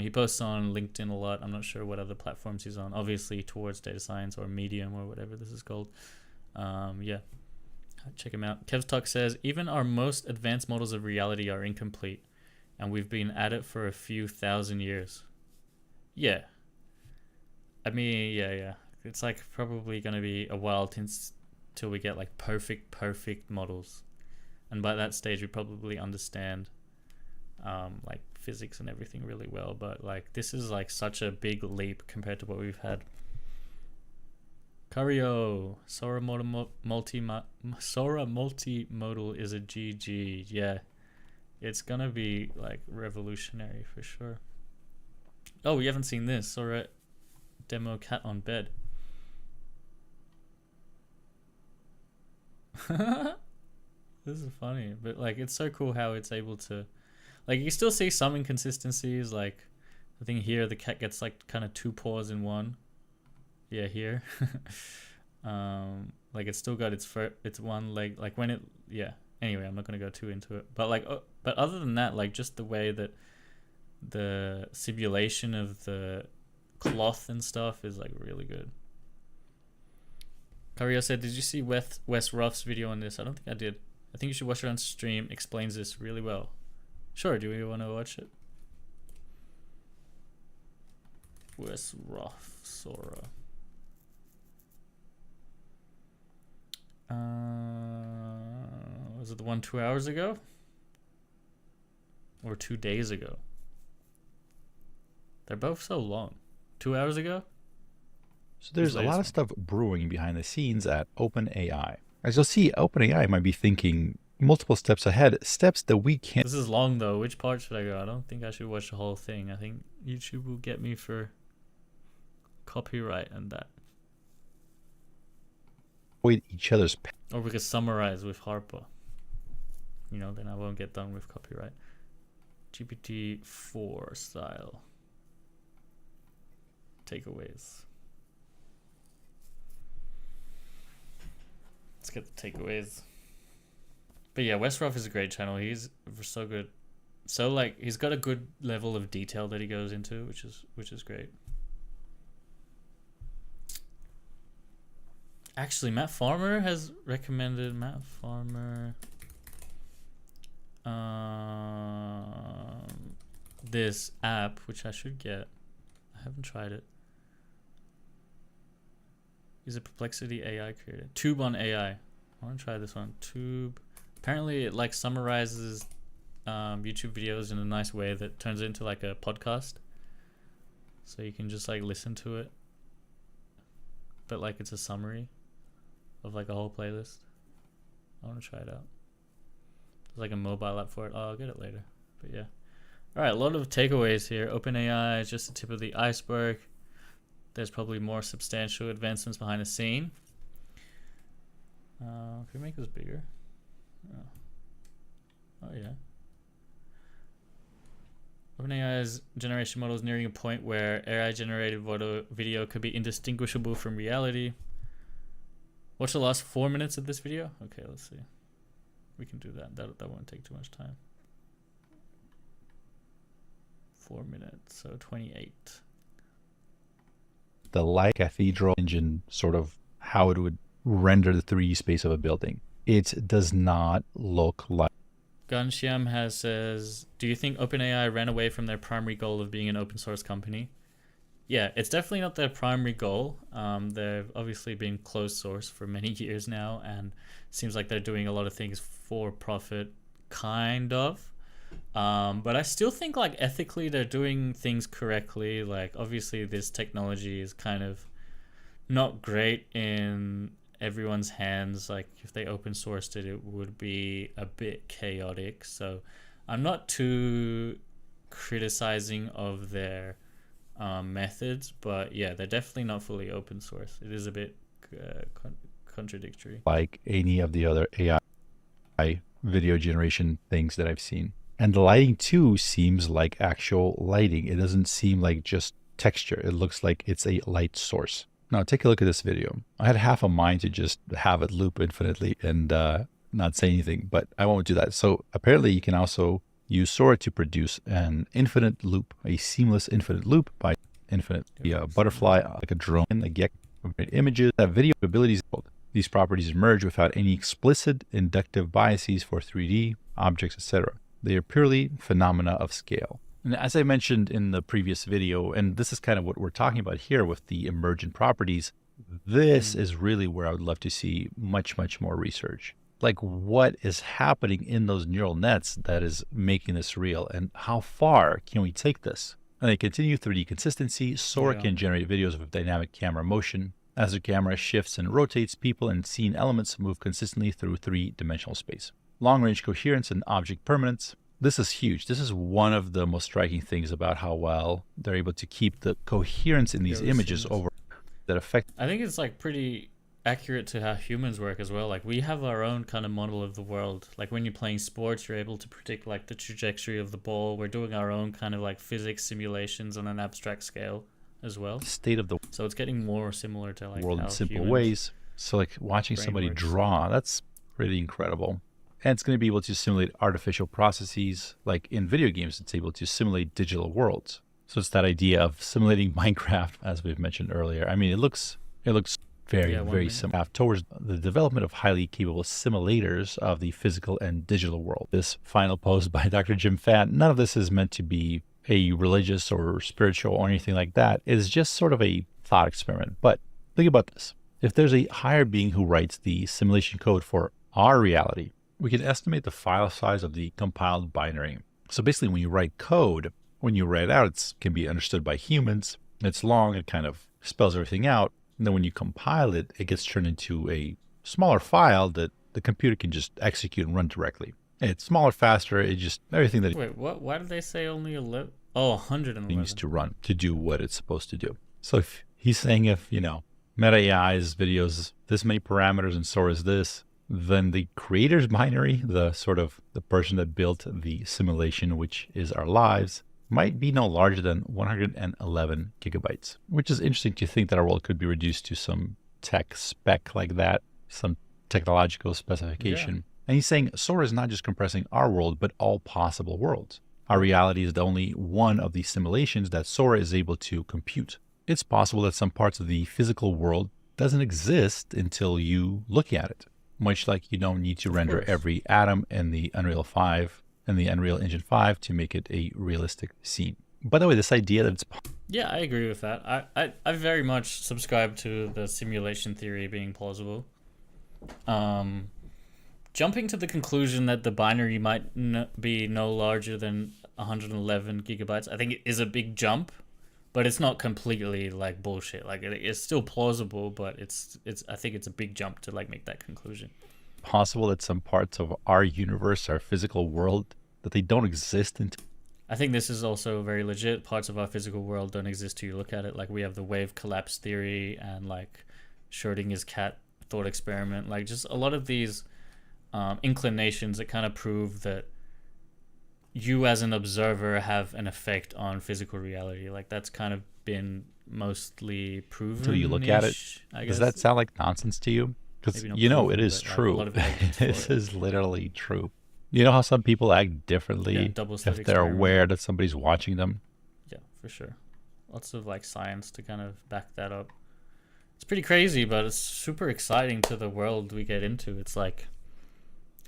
He posts on LinkedIn a lot. I'm not sure what other platforms he's on. Obviously Towards Data Science or Medium or whatever this is called. Yeah. Check him out. Kev's Talk says, even our most advanced models of reality are incomplete, and we've been at it for a few thousand years. Yeah. I mean, yeah. It's like probably going to be a while till we get like perfect models. And by that stage, we probably understand like physics and everything really well. But like this is like such a big leap compared to what we've had. Cario, Sora multimodal is a GG. Yeah, it's gonna be like revolutionary for sure. Oh, we haven't seen this. Sora demo cat on bed. This is funny, but like it's so cool how it's able to, like you still see some inconsistencies. Like I think here the cat gets like kind of 2 paws in one. Yeah, here. Like it's still got its one leg, like when it, yeah, anyway, I'm not gonna go too into it, but like but other than that, like just the way that the simulation of the cloth and stuff is like really good. Cario said, did you see Wes Ruff's video on this? I don't think I did. I think you should watch it on stream. Explains this really well. Sure, do we want to watch it? Wes Ruff Sora. Was it the one 2 hours ago? Or 2 days ago? They're both so long. 2 hours ago? So there's a lot of stuff brewing behind the scenes at OpenAI. As you'll see, OpenAI might be thinking multiple steps ahead, steps that we can't. This is long though. Which part should I go? I don't think I should watch the whole thing. I think YouTube will get me for copyright and that. Avoid each other's. Or we could summarize with Harper. You know, then I won't get done with copyright. GPT-4 style. Takeaways. Let's get the takeaways. But yeah, Westroff is a great channel. He's so good. So like he's got a good level of detail that he goes into, which is great. Actually, Matt Farmer has recommended this app, which I should get. I haven't tried it. Is a Perplexity AI creator. Tube on AI. I want to try this one. Tube. Apparently, it like summarizes YouTube videos in a nice way that turns it into like a podcast. So you can just like listen to it, but like it's a summary of like a whole playlist. I want to try it out. There's like a mobile app for it. Oh, I'll get it later. But yeah. All right, a lot of takeaways here. OpenAI is just the tip of the iceberg. There's probably more substantial advancements behind the scene. Can we make this bigger? Oh yeah. OpenAI's generation model is nearing a point where AI-generated video could be indistinguishable from reality. Watch the last 4 minutes of this video. Okay, let's see. We can do that. That won't take too much time. 4 minutes, so 28. The light cathedral engine, sort of how it would render the 3D space of a building. It does not look like. Ghanshyam says, do you think OpenAI ran away from their primary goal of being an open source company? Yeah, it's definitely not their primary goal. They've obviously been closed source for many years now, and it seems like they're doing a lot of things for profit, kind of. But I still think like ethically they're doing things correctly. Like obviously this technology is kind of not great in everyone's hands. Like if they open sourced it, it would be a bit chaotic. So I'm not too criticizing of their methods, but yeah, they're definitely not fully open source. It is a bit contradictory. Like any of the other AI video generation things that I've seen. And the lighting too seems like actual lighting. It doesn't seem like just texture. It looks like it's a light source. Now take a look at this video. I had half a mind to just have it loop infinitely and not say anything, but I won't do that. So apparently you can also use Sora to produce an infinite loop, a seamless infinite loop by infinite. A butterfly, like a drone, like images, that video abilities. These properties emerge without any explicit inductive biases for 3D objects, etc. They are purely phenomena of scale. And as I mentioned in the previous video, and this is kind of what we're talking about here with the emergent properties, this is really where I would love to see much, much more research. Like what is happening in those neural nets that is making this real, and how far can we take this? And they continue 3D consistency. Sora can generate videos with dynamic camera motion. As the camera shifts and rotates, people and scene elements move consistently through three-dimensional space. Long-range coherence and object permanence. This is huge. This is one of the most striking things about how well they're able to keep the coherence in these images over that affect. I think it's like pretty accurate to how humans work as well. Like we have our own kind of model of the world. Like when you're playing sports, you're able to predict like the trajectory of the ball. We're doing our own kind of like physics simulations on an abstract scale as well. State of the so it's getting more similar to like world in simple ways. So like watching somebody draw, that's pretty incredible. And it's going to be able to simulate artificial processes. Like in video games, it's able to simulate digital worlds. So it's that idea of simulating Minecraft, as we've mentioned earlier. I mean, it looks very similar towards the development of highly capable simulators of the physical and digital world. This final post by Dr. Jim Phan, none of this is meant to be a religious or spiritual or anything like that. It is just sort of a thought experiment. But think about this. If there's a higher being who writes the simulation code for our reality, we can estimate the file size of the compiled binary. So basically when you write code, when you write it out, it can be understood by humans. It's long, it kind of spells everything out. And then when you compile it, it gets turned into a smaller file that the computer can just execute and run directly. It's smaller, faster. It just, everything that Wait, what? Why did they say only 11? Oh, 111. needs to run to do what it's supposed to do. So if he's saying if, Meta AI's videos this many parameters and Sora is this, then the creator's binary, the person that built the simulation, which is our lives, might be no larger than 111 gigabytes, which is interesting to think that our world could be reduced to some tech spec like that, some technological specification. Yeah. And he's saying Sora is not just compressing our world, but all possible worlds. Our reality is the only one of these simulations that Sora is able to compute. It's possible that some parts of the physical world doesn't exist until you look at it. Much like you don't need to render every atom in the Unreal 5 and the Unreal Engine 5 to make it a realistic scene. By the way, this idea that it's... Yeah, I agree with that. I very much subscribe to the simulation theory being plausible. Jumping to the conclusion that the binary might be no larger than 111 gigabytes, I think it is a big jump, but it's not completely like bullshit. Like it's still plausible, but it's I think it's a big jump to like make that conclusion. Possible that some parts of our universe, our physical world, that they don't exist until... I think this is also very legit. Parts of our physical world don't exist till you look at it. Like we have the wave collapse theory and like Schrodinger's cat thought experiment. Like just a lot of these inclinations that kind of prove that you as an observer have an effect on physical reality. Like that's kind of been mostly proven. Until you look at it. Does that sound like nonsense to you? Because it is true. This is literally true. You know how some people act differently if they're aware that somebody's watching them? Yeah, for sure. Lots of like science to kind of back that up. It's pretty crazy, but it's super exciting to the world we get into. It's like,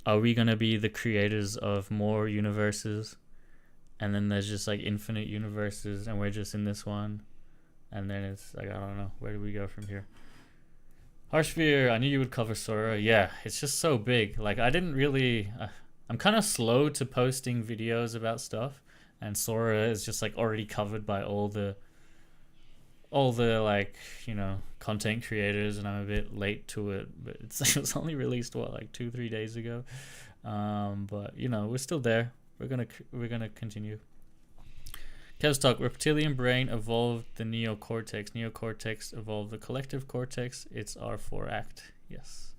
are we going to be the creators of more universes? And then there's just like infinite universes and we're just in this one. And then it's like, I don't know. Where do we go from here? Harshveer, I knew you would cover Sora. Yeah, it's just so big. Like I didn't really... I'm kind of slow to posting videos about stuff. And Sora is just like already covered by all the like, content creators, and I'm a bit late to it, but it was only released 2-3 days ago. But we're still there. We're gonna continue. Kev's talk. Reptilian brain evolved the neocortex. Neocortex evolved the collective cortex. It's our 4-act. Yes.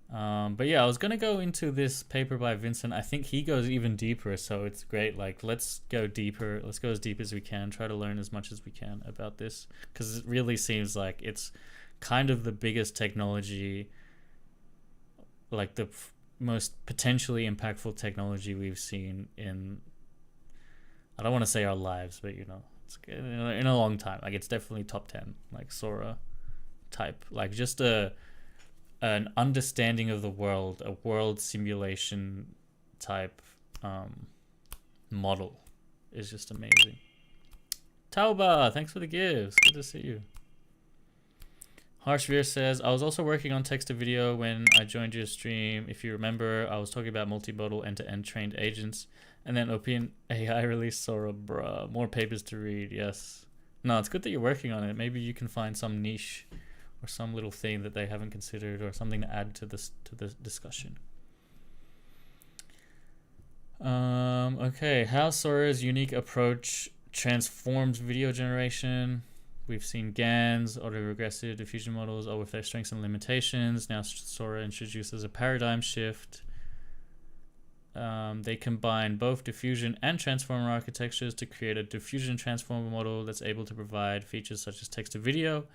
But yeah, I was gonna go into this paper by Vincent. I think he goes even deeper, so it's great. Like, let's go deeper. Let's go as deep as we can. Try to learn as much as we can about this, because it really seems like it's kind of the biggest technology, like the most potentially impactful technology we've seen in, I don't want to say our lives, but it's in a long time. Like, it's definitely top 10, like Sora type, like just an understanding of the world, a world simulation type model is just amazing. Tauba, thanks for the gifts. Good to see you. Harshveer says, I was also working on text to video when I joined your stream. If you remember, I was talking about multimodal end-to-end trained agents, and then OpenAI released Sora. Bruh, more papers to read. Yes. No, it's good that you're working on it. Maybe you can find some niche or some little thing that they haven't considered, or something to add to the discussion. Okay, how Sora's unique approach transforms video generation. We've seen GANs, autoregressive diffusion models, all with their strengths and limitations. Now Sora introduces a paradigm shift. They combine both diffusion and transformer architectures to create a diffusion transformer model that's able to provide features such as text to video,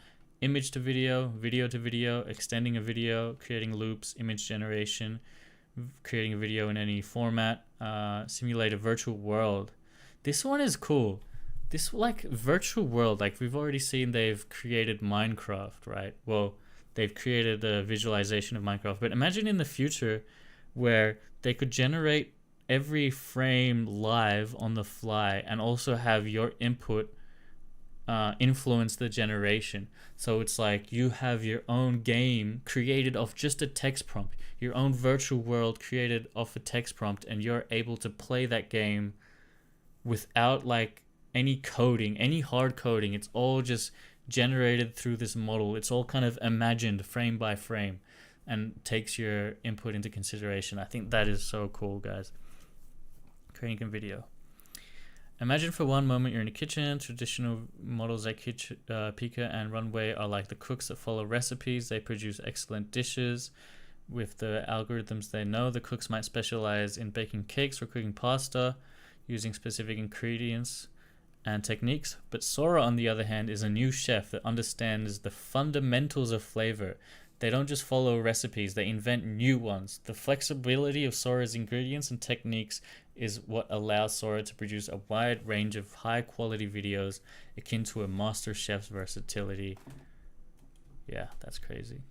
image to video, video to video, extending a video, creating loops, image generation, creating a video in any format, simulate a virtual world. This one is cool. This virtual world, like we've already seen, they've created Minecraft, right? Well, they've created a visualization of Minecraft, but imagine in the future where they could generate every frame live on the fly and also have your input influence the generation. So it's like you have your own game created off just a text prompt, your own virtual world created off a text prompt, and you're able to play that game without like any coding, any hard coding. It's all just generated through this model. It's all kind of imagined frame by frame and takes your input into consideration. I think that is so cool, guys. Creating a video. Imagine for one moment you're in a kitchen. Traditional models like Pika and Runway are like the cooks that follow recipes. They produce excellent dishes with the algorithms they know. The cooks might specialize in baking cakes or cooking pasta using specific ingredients and techniques. But Sora, on the other hand, is a new chef that understands the fundamentals of flavor. They don't just follow recipes, they invent new ones. The flexibility of Sora's ingredients and techniques is what allows Sora to produce a wide range of high quality videos akin to a master chef's versatility. Yeah, that's crazy.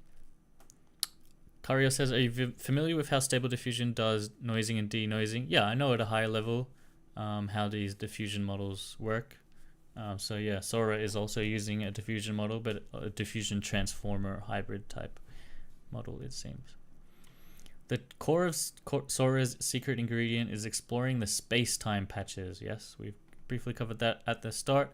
Cario says, are you familiar with how Stable Diffusion does noising and denoising? Yeah, I know at a higher level how these diffusion models work. So yeah, Sora is also using a diffusion model, but a diffusion transformer hybrid type model, it seems. The core of Sora's secret ingredient is exploring the space-time patches. Yes, we've briefly covered that at the start.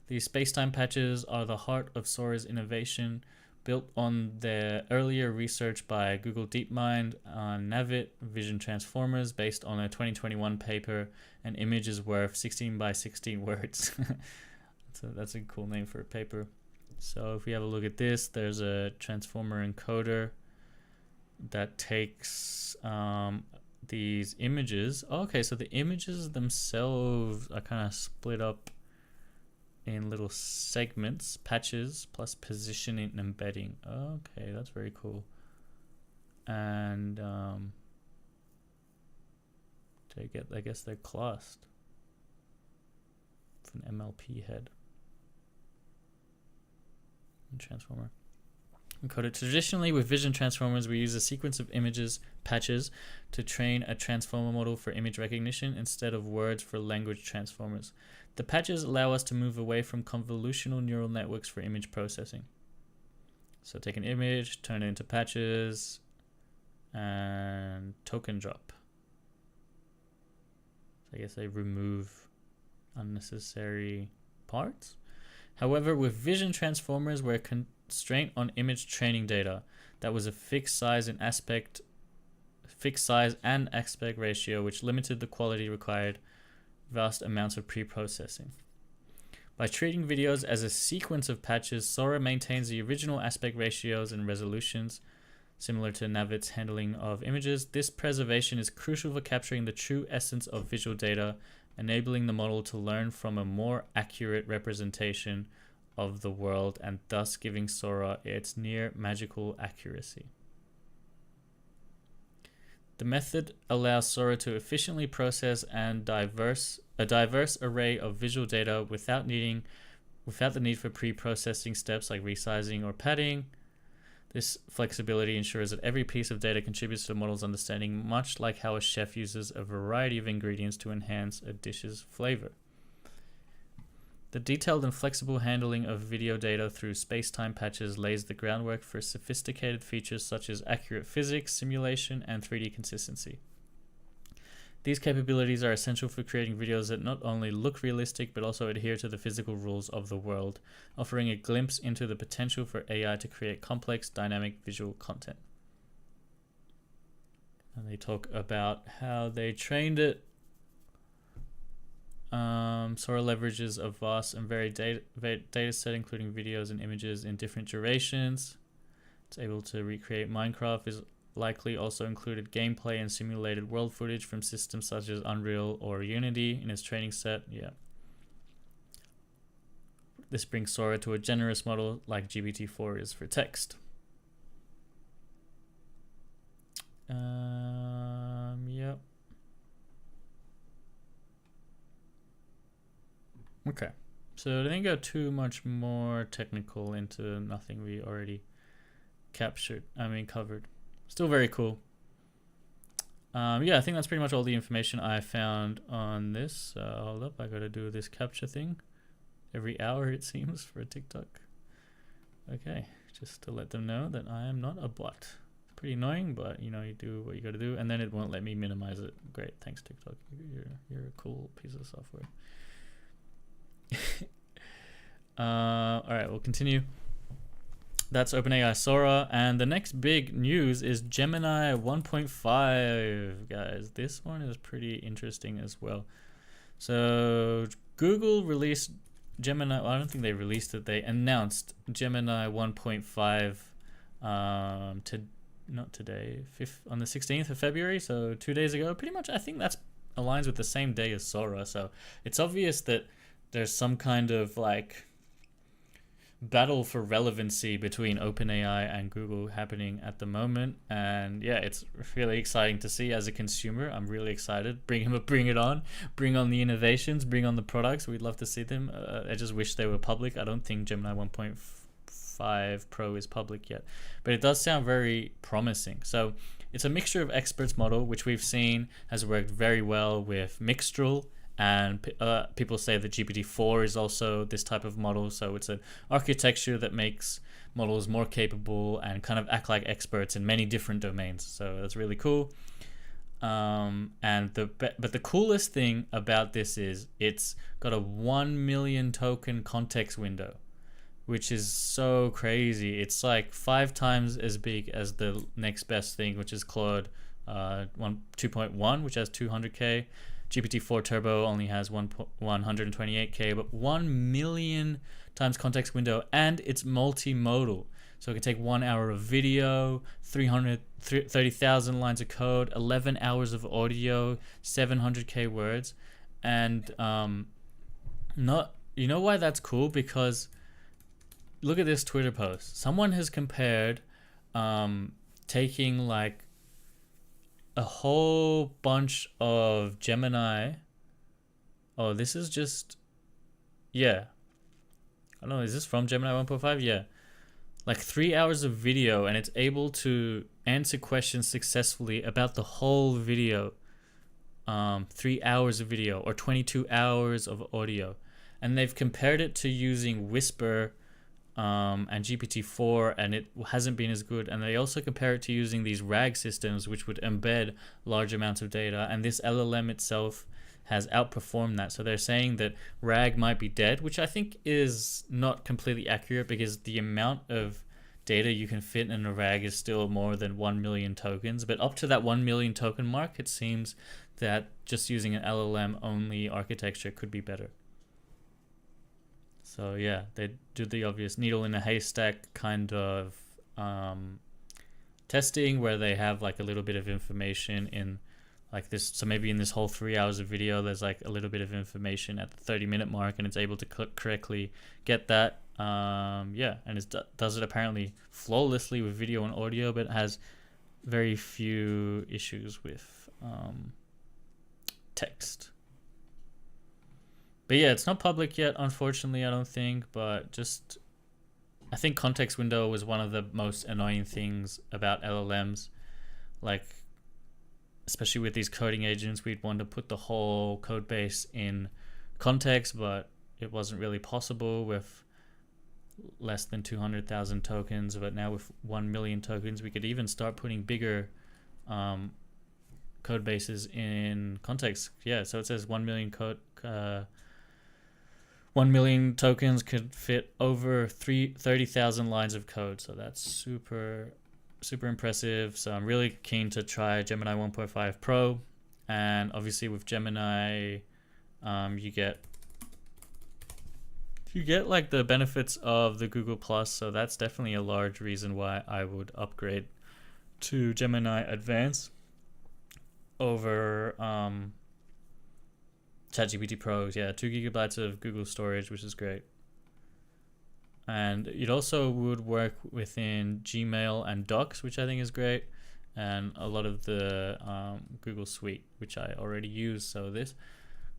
These space-time patches are the heart of Sora's innovation, built on the earlier research by Google DeepMind on Navit vision transformers based on a 2021 paper. An image is worth 16 by 16 words. That's a cool name for a paper. So if we have a look at this, there's a transformer encoder that takes these images. Okay, so the images themselves are kind of split up in little segments, patches, plus positioning and embedding. Okay, that's very cool. And I guess they're classed with an MLP head. And transformer. Encoded. Traditionally, with vision transformers, we use a sequence of images, patches, to train a transformer model for image recognition instead of words for language transformers. The patches allow us to move away from convolutional neural networks for image processing. So take an image, turn it into patches, and token drop. So I guess they remove unnecessary parts. However, with vision transformers, we're constraint on image training data that was a fixed size and aspect ratio, which limited the quality required vast amounts of pre-processing. By treating videos as a sequence of patches, Sora maintains the original aspect ratios and resolutions, similar to Navit's handling of images. This preservation is crucial for capturing the true essence of visual data, enabling the model to learn from a more accurate representation of the world and thus giving Sora its near magical accuracy. The method allows Sora to efficiently process a diverse array of visual data without the need for pre-processing steps like resizing or padding. This flexibility ensures that every piece of data contributes to the model's understanding, much like how a chef uses a variety of ingredients to enhance a dish's flavor. The detailed and flexible handling of video data through space-time patches lays the groundwork for sophisticated features such as accurate physics, simulation, and 3D consistency. These capabilities are essential for creating videos that not only look realistic but also adhere to the physical rules of the world, offering a glimpse into the potential for AI to create complex, dynamic visual content. And they talk about how they trained it. Sora leverages a vast and varied data set, including videos and images in different durations. It's able to recreate Minecraft, is likely also included gameplay and simulated world footage from systems such as Unreal or Unity in its training set. Yeah. This brings Sora to a generous model like GPT-4 is for text. Yep. Okay, so I didn't go too much more technical into nothing we already covered. Still very cool. Yeah, I think that's pretty much all the information I found on this. Hold up, I gotta do this capture thing every hour, it seems, for a TikTok. Okay, just to let them know that I am not a bot. Pretty annoying, but you know, you do what you gotta do, and then it won't let me minimize it. Great, thanks TikTok. You're a cool piece of software. All right, we'll continue. That's OpenAI Sora, and the next big news is Gemini 1.5, guys. This one is pretty interesting as well. So Google released Gemini. Well, I don't think they released it. They announced Gemini 1.5 not today, on the 16th of February, so 2 days ago. Pretty much, I think that's aligns with the same day as Sora. So it's obvious that there's some kind of like battle for relevancy between OpenAI and Google happening at the moment, and yeah, it's really exciting to see. As a consumer, I'm really excited. Bring it on, bring on the innovations, bring on the products. We'd love to see them. I just wish they were public. I don't think Gemini 1.5 Pro is public yet, but it does sound very promising. So it's a mixture of experts model, which we've seen has worked very well with Mixtral. And people say that GPT-4 is also this type of model. So it's an architecture that makes models more capable and kind of act like experts in many different domains. So that's really cool. But the coolest thing about this is it's got a 1 million token context window, which is so crazy. It's like 5 times as big as the next best thing, which is Claude 2.1, which has 200k. GPT-4 Turbo only has 128k, but 1 million times context window, and it's multimodal. So it can take 1 hour of video, 330,000 lines of code, 11 hours of audio, 700k words, and you know why that's cool? Because look at this Twitter post. Someone has compared taking like a whole bunch of Gemini. Oh, this is just, yeah. I don't know, is this from Gemini 1.5? Yeah. Like 3 hours of video, and it's able to answer questions successfully about the whole video. 3 hours of video or 22 hours of audio. And they've compared it to using Whisper and GPT-4, and it hasn't been as good. And they also compare it to using these RAG systems, which would embed large amounts of data, and this LLM itself has outperformed that. So they're saying that RAG might be dead, which I think is not completely accurate, because the amount of data you can fit in a RAG is still more than 1 million tokens. But up to that 1 million token mark, it seems that just using an LLM only architecture could be better. So yeah, they do the obvious needle in a haystack kind of testing, where they have like a little bit of information in like this. So maybe in this whole 3 hours of video, there's like a little bit of information at the 30-minute mark, and it's able to correctly get that. Yeah, and it does it apparently flawlessly with video and audio, but has very few issues with text. But yeah, it's not public yet, unfortunately, I don't think. But just, I think context window was one of the most annoying things about LLMs. Like, especially with these coding agents, we'd want to put the whole code base in context, but it wasn't really possible with less than 200,000 tokens. But now with 1 million tokens, we could even start putting bigger code bases in context. Yeah, so it says 1 million 1 million tokens could fit over 30,000 lines of code. So that's super impressive. So I'm really keen to try Gemini 1.5 Pro. And obviously with Gemini, you get like the benefits of the Google Plus. So that's definitely a large reason why I would upgrade to Gemini Advanced over ChatGPT Pro. Yeah, 2 gigabytes of Google storage, which is great. And it also would work within Gmail and Docs, which I think is great, and a lot of the Google Suite, which I already use. So this,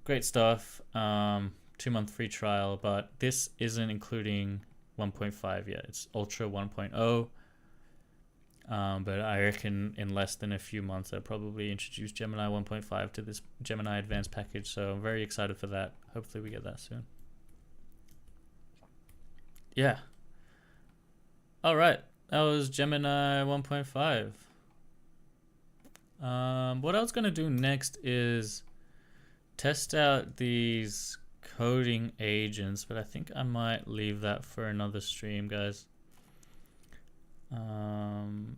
great stuff. 2-month free trial, but this isn't including 1.5 yet. It's Ultra 1.0. But I reckon in less than a few months, I'll probably introduce Gemini 1.5 to this Gemini Advanced package. So I'm very excited for that. Hopefully we get that soon. Yeah. All right. That was Gemini 1.5. What I was gonna do next is test out these coding agents, but I think I might leave that for another stream, guys.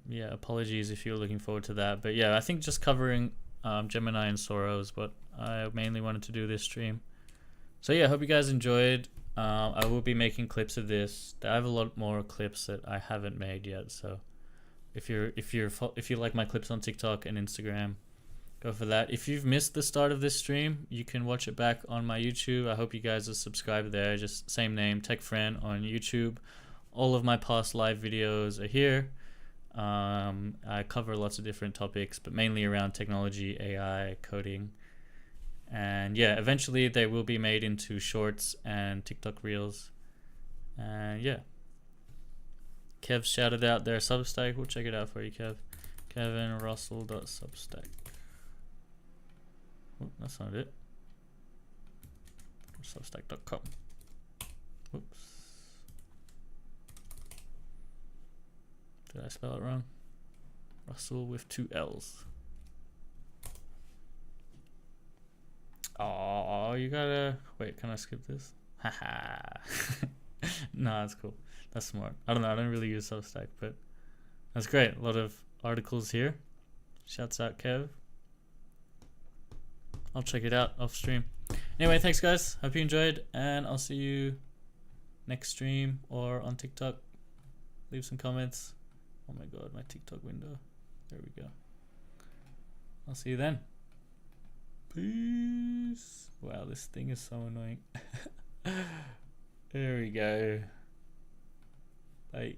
Yeah, apologies if you're looking forward to that, but yeah, I think just covering Gemini and Sora is what I mainly wanted to do this stream. So yeah, hope you guys enjoyed. I will be making clips of this. I have a lot more clips that I haven't made yet, so if you like my clips on TikTok and Instagram, go for that. If you've missed the start of this stream, you can watch it back on my YouTube. I hope you guys are subscribed there. Just same name, TechFriend on YouTube. All of my past live videos are here. I cover lots of different topics, but mainly around technology, AI, coding. And yeah, eventually they will be made into shorts and TikTok reels. And yeah. Kev shouted out their Substack. We'll check it out for you, Kev. KevinRussell.substack. Oh, that's not it. Substack.com. Whoops. Did I spell it wrong? Russell with 2 L's. Oh, you gotta... Wait, can I skip this? Haha. Nah, that's cool. That's smart. I don't know. I don't really use Substack, but that's great. A lot of articles here. Shouts out, Kev. I'll check it out off stream. Anyway, thanks, guys. Hope you enjoyed, and I'll see you next stream or on TikTok. Leave some comments. Oh my god, my TikTok window. There we go. I'll see you then. Peace. Wow, this thing is so annoying. There we go. Bye.